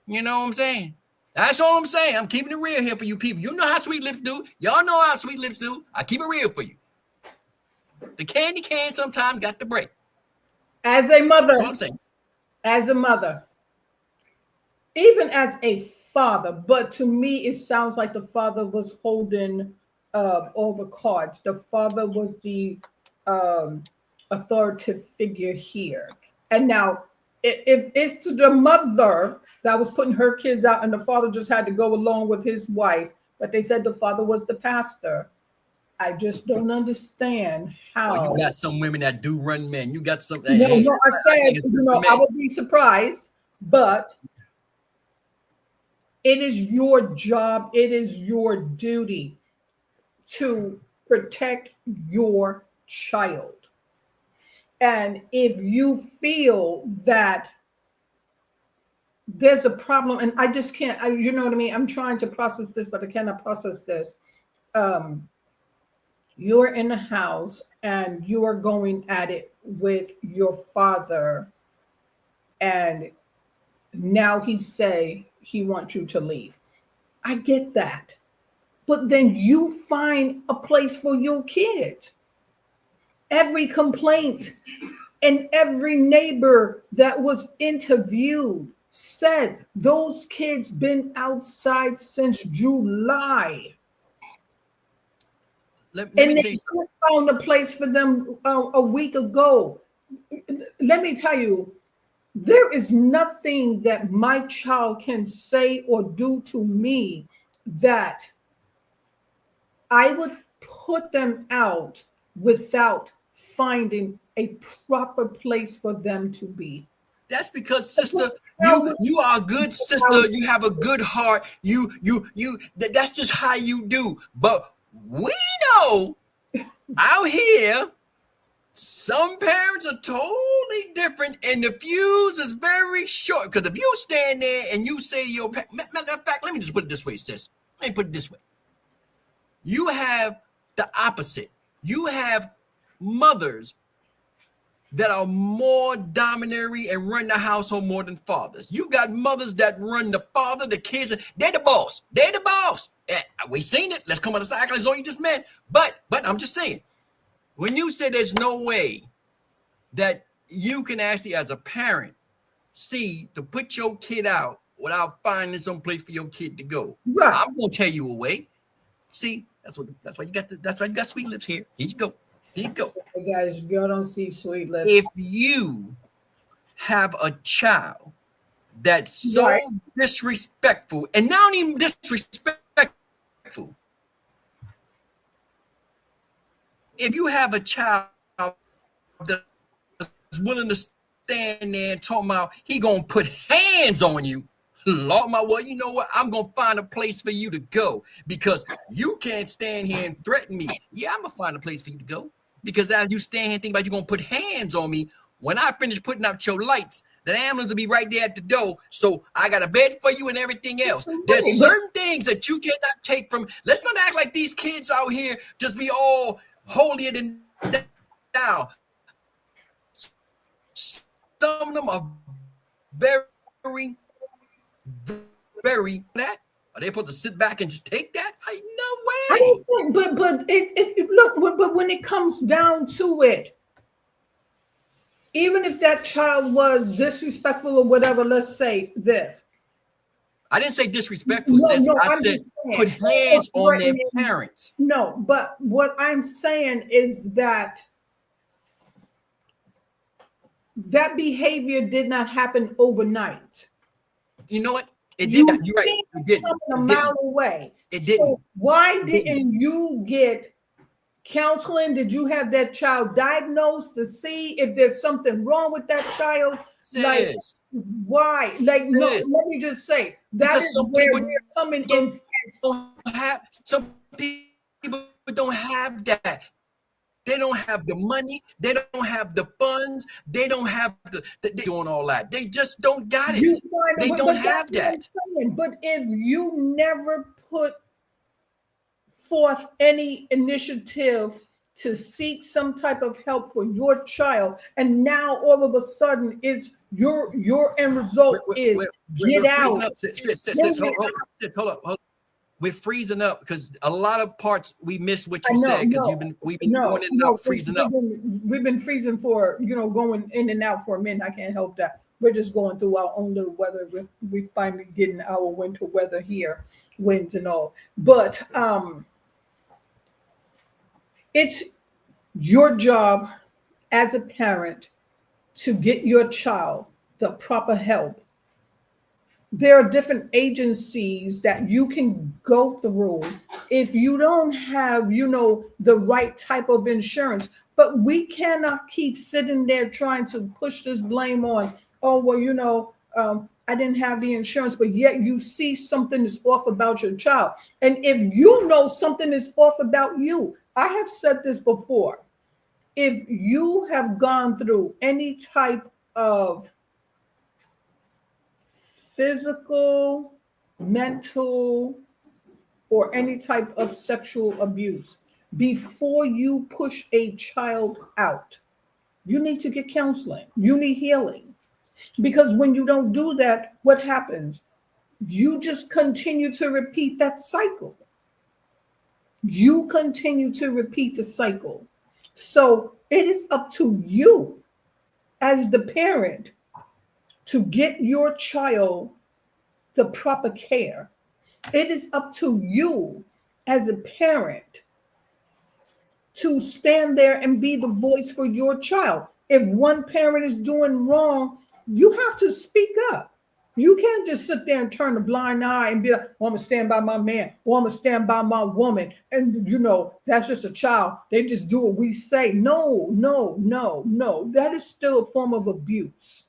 You know what I'm saying? That's all I'm saying. I'm keeping it real here for you people. You know how Sweet Lips do. Y'all know how Sweet Lips do. I keep it real for you. The candy cane sometimes got to break. As a That's all I'm mother, saying. as a mother, even as a father, but to me, it sounds like the father was holding all the cards. The father was the um, authoritative figure here. And now, if it's the mother that was putting her kids out and the father just had to go along with his wife, but they said the father was the pastor, I just don't understand Well, you how. got some women that do run men. You got some. No, Hey, no, I said, I would be surprised, but it is your job, it is your duty to protect your child. And if you feel that there's a problem, and I just can't, you know what I mean? I'm trying to process this, but I cannot process this. Um, you're in the house and you are going at it with your father, and now he say he wants you to leave. I get that. But then you find a place for your kids. Every complaint and every neighbor that was interviewed said those kids been outside since July. let me And they tell you something. just found a place for them a week ago. Let me tell you, there is nothing that my child can say or do to me that I would put them out without finding a proper place for them to be. That's because, sister, How you are a good sister. You have a good heart. That's just how you do. But we know out here, some parents are totally different, and the fuse is very short. Because if you stand there and you say to your parent, matter of fact, let me just put it this way, sis. Let me put it this way. You have the opposite. You have mothers that are more dominatory and run the household more than fathers. You got mothers that run the father, the kids, they're the boss. They're the boss. We seen it. Let's come on the side like it's all you just meant. But I'm just saying, when you say there's no way that you can actually, as a parent, see to put your kid out without finding some place for your kid to go, right. I'm gonna tell you a way. See, that's why you got Sweet Lips here. Here you go. Here you go. Hey guys, y'all don't see Sweet Lips. If you have a child that's so Right. disrespectful, and not even disrespectful, if you have a child that's willing to stand there and talk about he gonna put hands on you, Lord my well, you know what? I'm gonna find a place for you to go because you can't stand here and threaten me. Yeah, I'm gonna find a place for you to go because as you stand here and think about you're gonna put hands on me, when I finish putting out your lights, the ambulance will be right there at the door. So I got a bed for you and everything else. There's certain things that you cannot take from. Let's not act like these kids out here just be all holier than thou. some of them are very, very that. Are they supposed to sit back and just take that? Like, no I way. don't think, but look, but when it comes down to it, even if that child was disrespectful or whatever, let's say this. I didn't say disrespectful, sis. No, I I'm said just saying, put hands or on their threatening. parents. No, but what I'm saying is that that behavior did not happen overnight. You know what? It You did. You're right. seen It it didn't. coming a It mile didn't. away. It So didn't. why It didn't. didn't you get counseling? Did you have that child diagnosed to see if there's something wrong with that child? Like, Sis, why? Like, no, sis, let me just say that because is some where people we're coming don't in. have, some people don't have that. They don't have the money. They don't have the funds. They don't have they doing all that. They just don't got it. They don't have that. But if you never put forth any initiative to seek some type of help for your child, and now all of a sudden it's your end result is get out. Hold up. We're freezing up because a lot of parts we missed what you I know, said because no, we've been going in and out, freezing up. We've been freezing for going in and out for a minute. I can't help that. We're just going through our own little weather. We finally getting our winter weather here, winds and all. But it's your job as a parent to get your child the proper help. There are different agencies that you can go through if you don't have, the right type of insurance. But we cannot keep sitting there trying to push this blame on, oh, well, I didn't have the insurance, but yet you see something is off about your child. And if you know something is off about you, I have said this before. If you have gone through any type of physical, mental, or any type of sexual abuse, before you push a child out, you need to get counseling. You need healing. Because when you don't do that, what happens? You just continue to repeat that cycle. You continue to repeat the cycle. So it is up to you as the parent to get your child the proper care. It is up to you as a parent to stand there and be the voice for your child. If one parent is doing wrong, you have to speak up. You can't just sit there and turn a blind eye and be like, well, I'm going to stand by my man, or I'm going to stand by my woman. And, that's just a child. They just do what we say. No. That is still a form of abuse.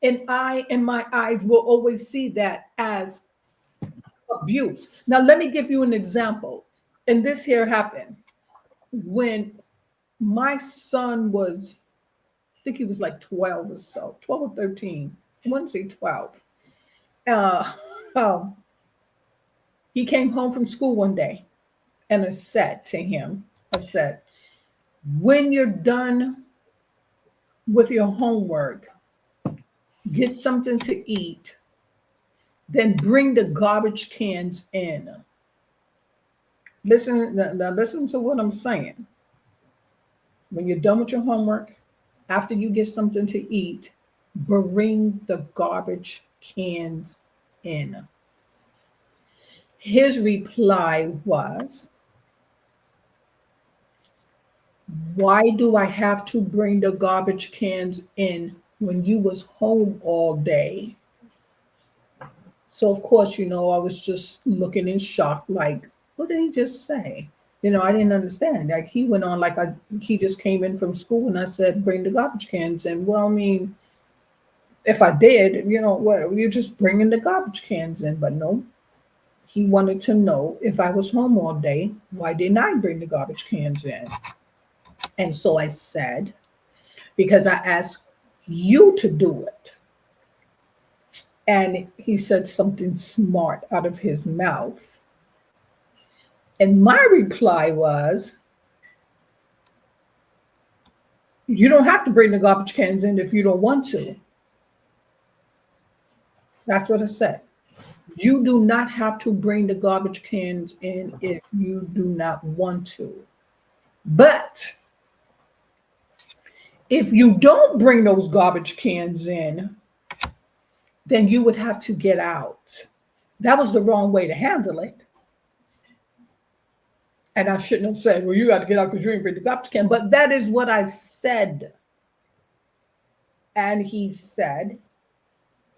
And I, in my eyes, will always see that as abuse. Now, let me give you an example. And this here happened when my son was, I think he was like 12 or so, 12 or 13. I want to say 12. He came home from school one day and I said to him, when you're done with your homework, get something to eat, then bring the garbage cans in. Listen to what I'm saying. When you're done with your homework, after you get something to eat, bring the garbage cans in. His reply was, why do I have to bring the garbage cans in when you was home all day? So of course, I was just looking in shock, like, what did he just say? I didn't understand. Like he went on like he just came in from school and I said, bring the garbage cans in. Well, I mean, if I did, what, you're just bringing the garbage cans in. But no, he wanted to know if I was home all day, why didn't I bring the garbage cans in? And so I said, because I asked you to do it. And he said something smart out of his mouth. And my reply was, You don't have to bring the garbage cans in if you don't want to. That's what I said. You do not have to bring the garbage cans in if you do not want to. But if you don't bring those garbage cans in, then you would have to get out. That was the wrong way to handle it. And I shouldn't have said, well, you got to get out because you ain't bring the garbage can. But that is what I said. And he said,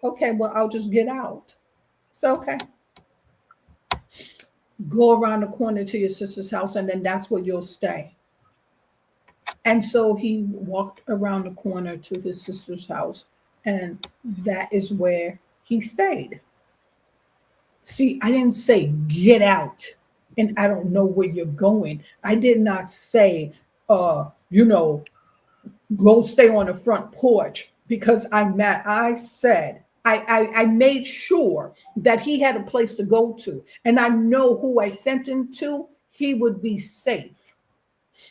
okay, well, I'll just get out. So, okay. Go around the corner to your sister's house, and then that's where you'll stay. And so he walked around the corner to his sister's house, and that is where he stayed. See, I didn't say get out and I don't know where you're going. I did not say, you know, go stay on the front porch because I'm mad. I said, I made sure that he had a place to go to, and I know who I sent him to, he would be safe.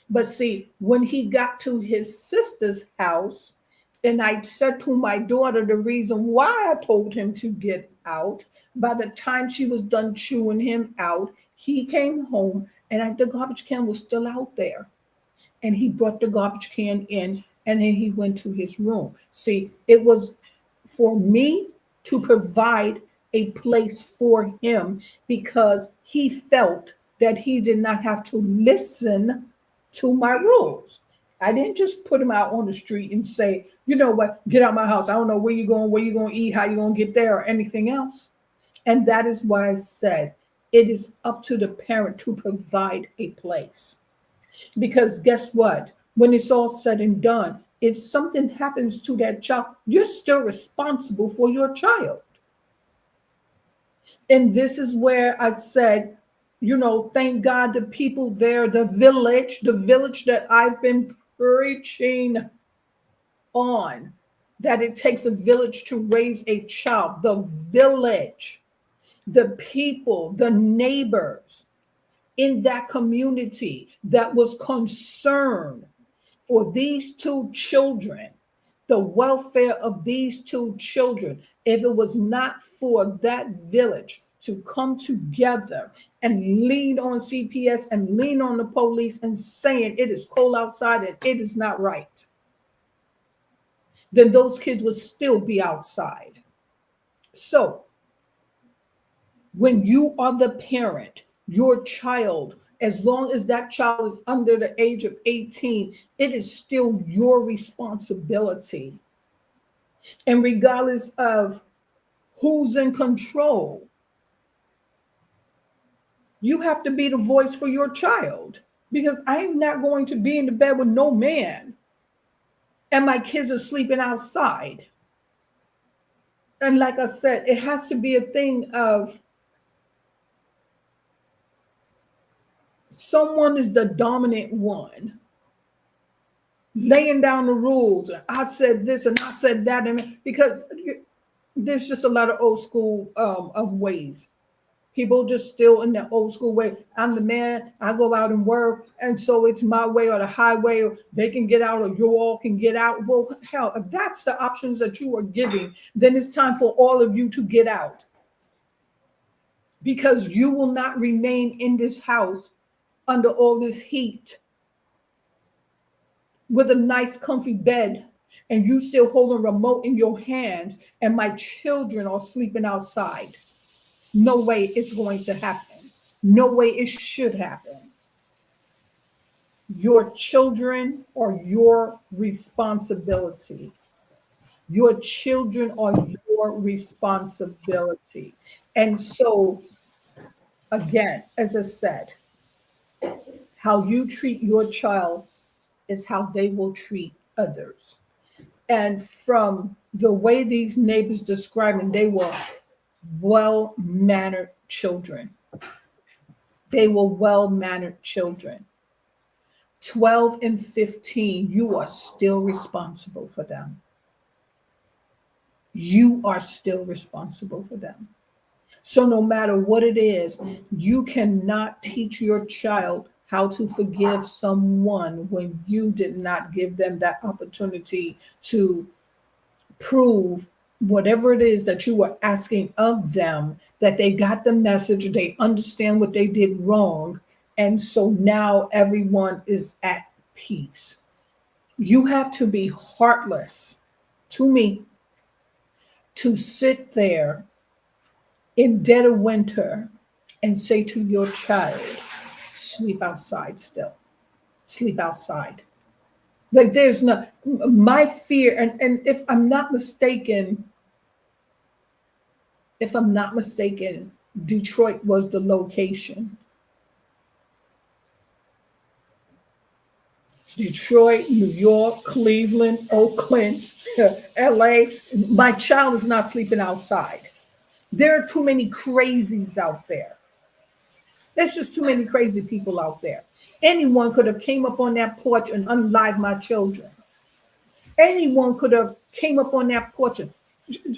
But see, when he got to his sister's house, and I said to my daughter the reason why I told him to get out, by the time she was done chewing him out, he came home and the garbage can was still out there. And he brought the garbage can in and then he went to his room. See, it was for me to provide a place for him because he felt that he did not have to listen to my rules. I didn't just put him out on the street and say, you know what, get out my house. I don't know where you're going to eat, how you're going to get there, or anything else. And that is why I said it is up to the parent to provide a place. Because guess what? When it's all said and done, if something happens to that child, you're still responsible for your child. And this is where I said, you know, thank God the people there, the village that I've been preaching on, that it takes a village to raise a child. The village, the people, the neighbors in that community that was concerned for these two children, the welfare of these two children. If it was not for that village to come together and lean on CPS and lean on the police and saying it is cold outside and it is not right, then those kids would still be outside. So when you are the parent, your child, as long as that child is under the age of 18, it is still your responsibility. And regardless of who's in control, you have to be the voice for your child, because I'm not going to be in the bed with no man and my kids are sleeping outside. And like I said, it has to be a thing of someone is the dominant one, laying down the rules. I said this and I said that, and because there's just a lot of old school of ways. People just still in the old school way. I'm the man. I go out and work, and so it's my way or the highway. Or they can get out, or you all can get out. Well, hell, if that's the options that you are giving, then it's time for all of you to get out, because you will not remain in this house under all this heat with a nice comfy bed and you still hold a remote in your hands and my children are sleeping outside. No way it's going to happen. No way it should happen. Your children are your responsibility. Your children are your responsibility. And so, again, as I said, how you treat your child is how they will treat others. And from the way these neighbors described them, they were well-mannered children. They were well-mannered children. 12 and 15, you are still responsible for them. You are still responsible for them. So no matter what it is, you cannot teach your child how to forgive someone when you did not give them that opportunity to prove whatever it is that you were asking of them, that they got the message, they understand what they did wrong, and so now everyone is at peace. You have to be heartless, to me, to sit there in dead of winter and say to your child, sleep outside still, sleep outside. Like there's no, my fear, and if I'm not mistaken, Detroit was the location. Detroit, New York, Cleveland, Oakland, LA. My child is not sleeping outside. There are too many crazies out there. There's just too many crazy people out there. Anyone could have came up on that porch and unlived my children. Anyone could have came up on that porch and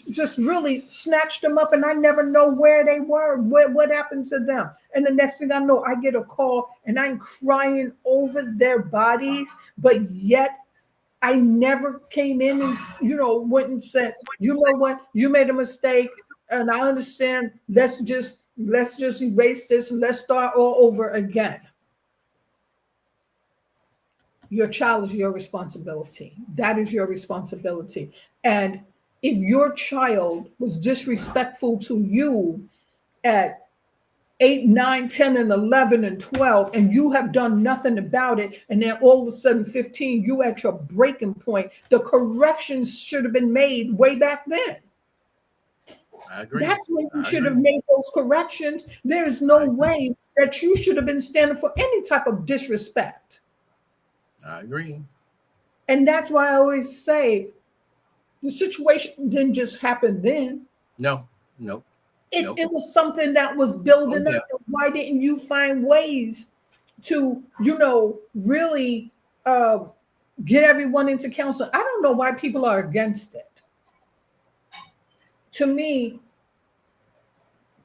just really snatched them up, and I never know where they were, what happened to them. And the next thing I know, I get a call and I'm crying over their bodies, but yet I never came in and went and said, you know what, you made a mistake, and I understand. Let's just erase this and let's start all over again. Your child is your responsibility. That is your responsibility. And if your child was disrespectful to you at 8, 9, 10, and 11, and 12, and you have done nothing about it, and then all of a sudden 15, you at your breaking point, the corrections should have been made way back then. I agree. That's when you should have made those corrections. There is no way that you should have been standing for any type of disrespect. I agree. And that's why I always say the situation didn't just happen then. No. It was something that was building up. Why didn't you find ways to, really get everyone into counsel? I don't know why people are against it. To me,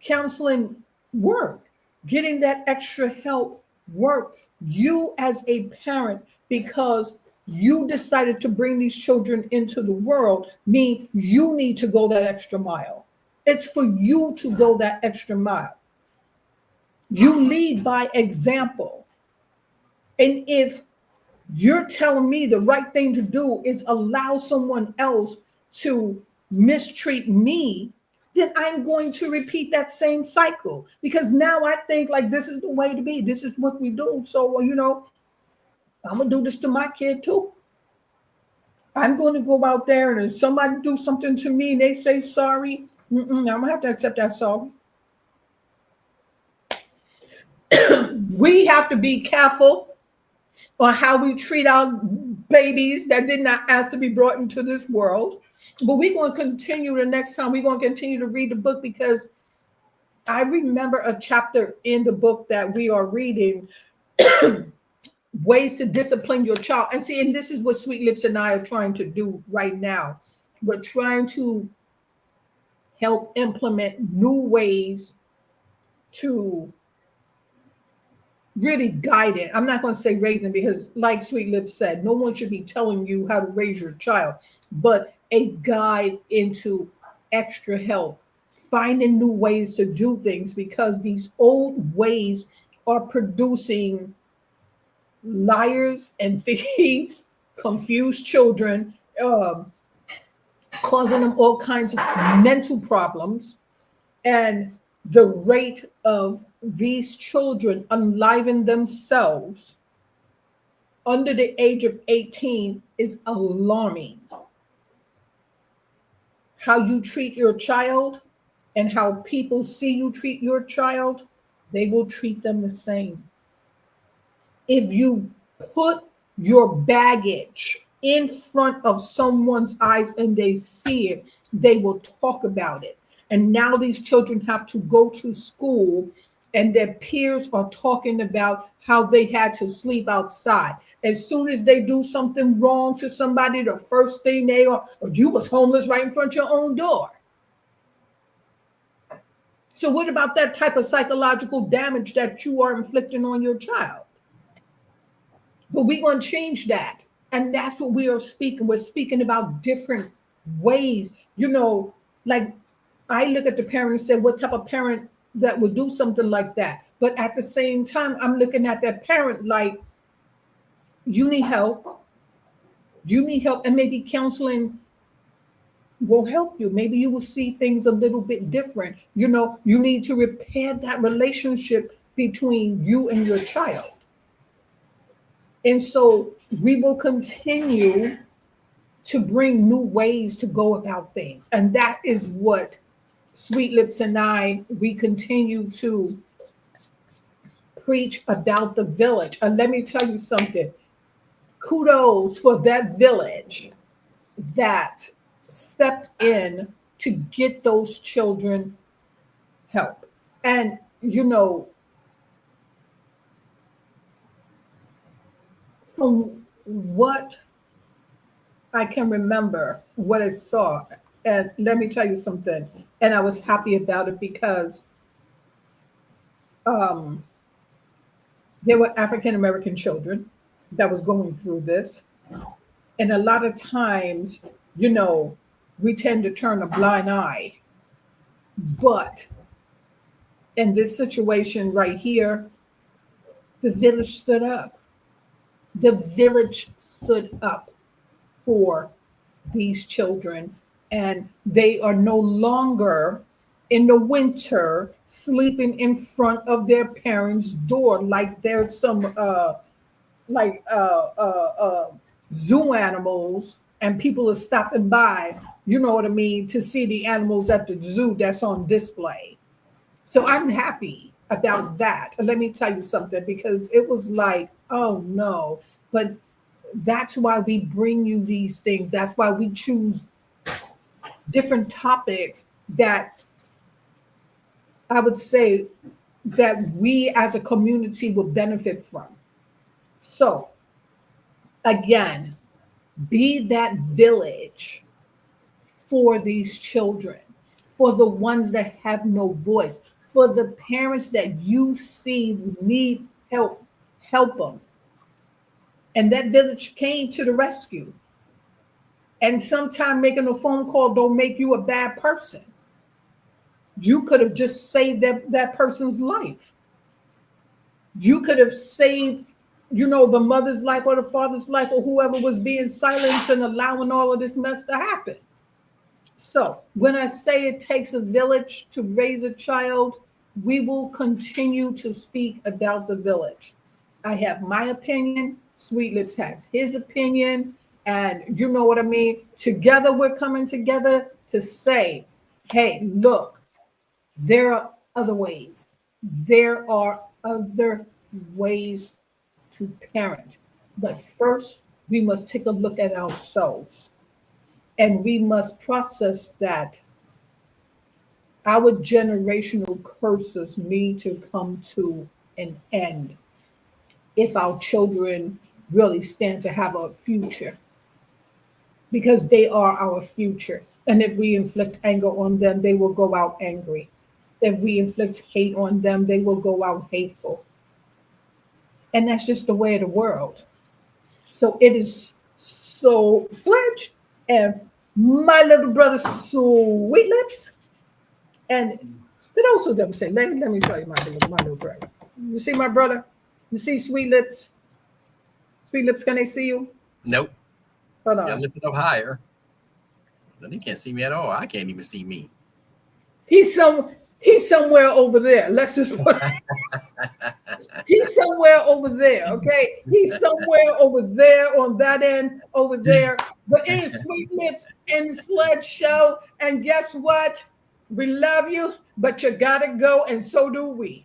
counseling work, getting that extra help work. You as a parent, because you decided to bring these children into the world, mean you need to go that extra mile. It's for you to go that extra mile. You lead by example. And if you're telling me the right thing to do is allow someone else to mistreat me, then I'm going to repeat that same cycle, because now I think like this is the way to be. This is what we do. So, I'm going to do this to my kid too. I'm going to go out there, and if somebody do something to me and they say sorry, I'm going to have to accept that sorry. We have to be careful on how we treat our babies that did not ask to be brought into this world. But we're going to continue the next time. We're going to continue to read the book, because I remember a chapter in the book that we are reading, ways to discipline your child. And see, and this is what Sweet Lips and I are trying to do right now. We're trying to help implement new ways to really guide it. I'm not going to say raising, because like Sweet Lips said, no one should be telling you how to raise your child, but a guide into extra help, finding new ways to do things, because these old ways are producing liars and thieves, confused children, causing them all kinds of mental problems. And the rate of these children unliving themselves under the age of 18 is alarming. How you treat your child and how people see you treat your child, they will treat them the same. If you put your baggage in front of someone's eyes and they see it, they will talk about it. And now these children have to go to school, and their peers are talking about how they had to sleep outside. As soon as they do something wrong to somebody, the first thing they are, you was homeless right in front of your own door. So what about that type of psychological damage that you are inflicting on your child? But we're going to change that. And that's what we are speaking. We're speaking about different ways. Like I look at the parent and say, what type of parent that would do something like that? But at the same time, I'm looking at that parent like, you need help. You need help. And maybe counseling will help you. Maybe you will see things a little bit different. You need to repair that relationship between you and your child. And so we will continue to bring new ways to go about things. And that is what Sweet Lips and we continue to preach about the village. And let me tell you something. Kudos for that village that stepped in to get those children help. And, from what I can remember, what I saw, and let me tell you something, and I was happy about it because there were African American children that was going through this. And a lot of times, we tend to turn a blind eye. But in this situation right here, the village stood up. The village stood up for these children, and they are no longer in the winter sleeping in front of their parents' door like there's some zoo animals, and people are stopping by, you know what I mean, to see the animals at the zoo that's on display. So I'm happy about that. And let me tell you something, because it was like, oh no, but that's why we bring you these things. That's why we choose different topics that I would say that we as a community will benefit from. So again, be that village for these children, for the ones that have no voice, for the parents that you see need help, help them. And that village came to the rescue. And sometimes making a phone call don't make you a bad person. You could have just saved that person's life. You could have saved, the mother's life or the father's life or whoever was being silenced and allowing all of this mess to happen. So when I say it takes a village to raise a child, we will continue to speak about the village. I have my opinion. Sweet Lips has his opinion. And you know what I mean? Together, we're coming together to say, hey, look, there are other ways. There are other ways to parent. But first, we must take a look at ourselves. And we must process that our generational curses need to come to an end if our children really stand to have a future, because they are our future. And if we inflict anger on them, they will go out angry. If we inflict hate on them, they will go out hateful. And that's just the way of the world. So it is so Sledge and my little brother Sweet Lips. And but also them say, let me show you my little brother. You see my brother? You see Sweet Lips? Sweet Lips, can they see you? Nope. Hold on. Yeah, lift it up higher. Then they can't see me at all. I can't even see me. He's somewhere over there. Let's just put he's somewhere over there, okay? He's somewhere over there on that end over there. But it is Sweet Lips and Sledge Show. And guess what? We love you, but you gotta go, and so do we.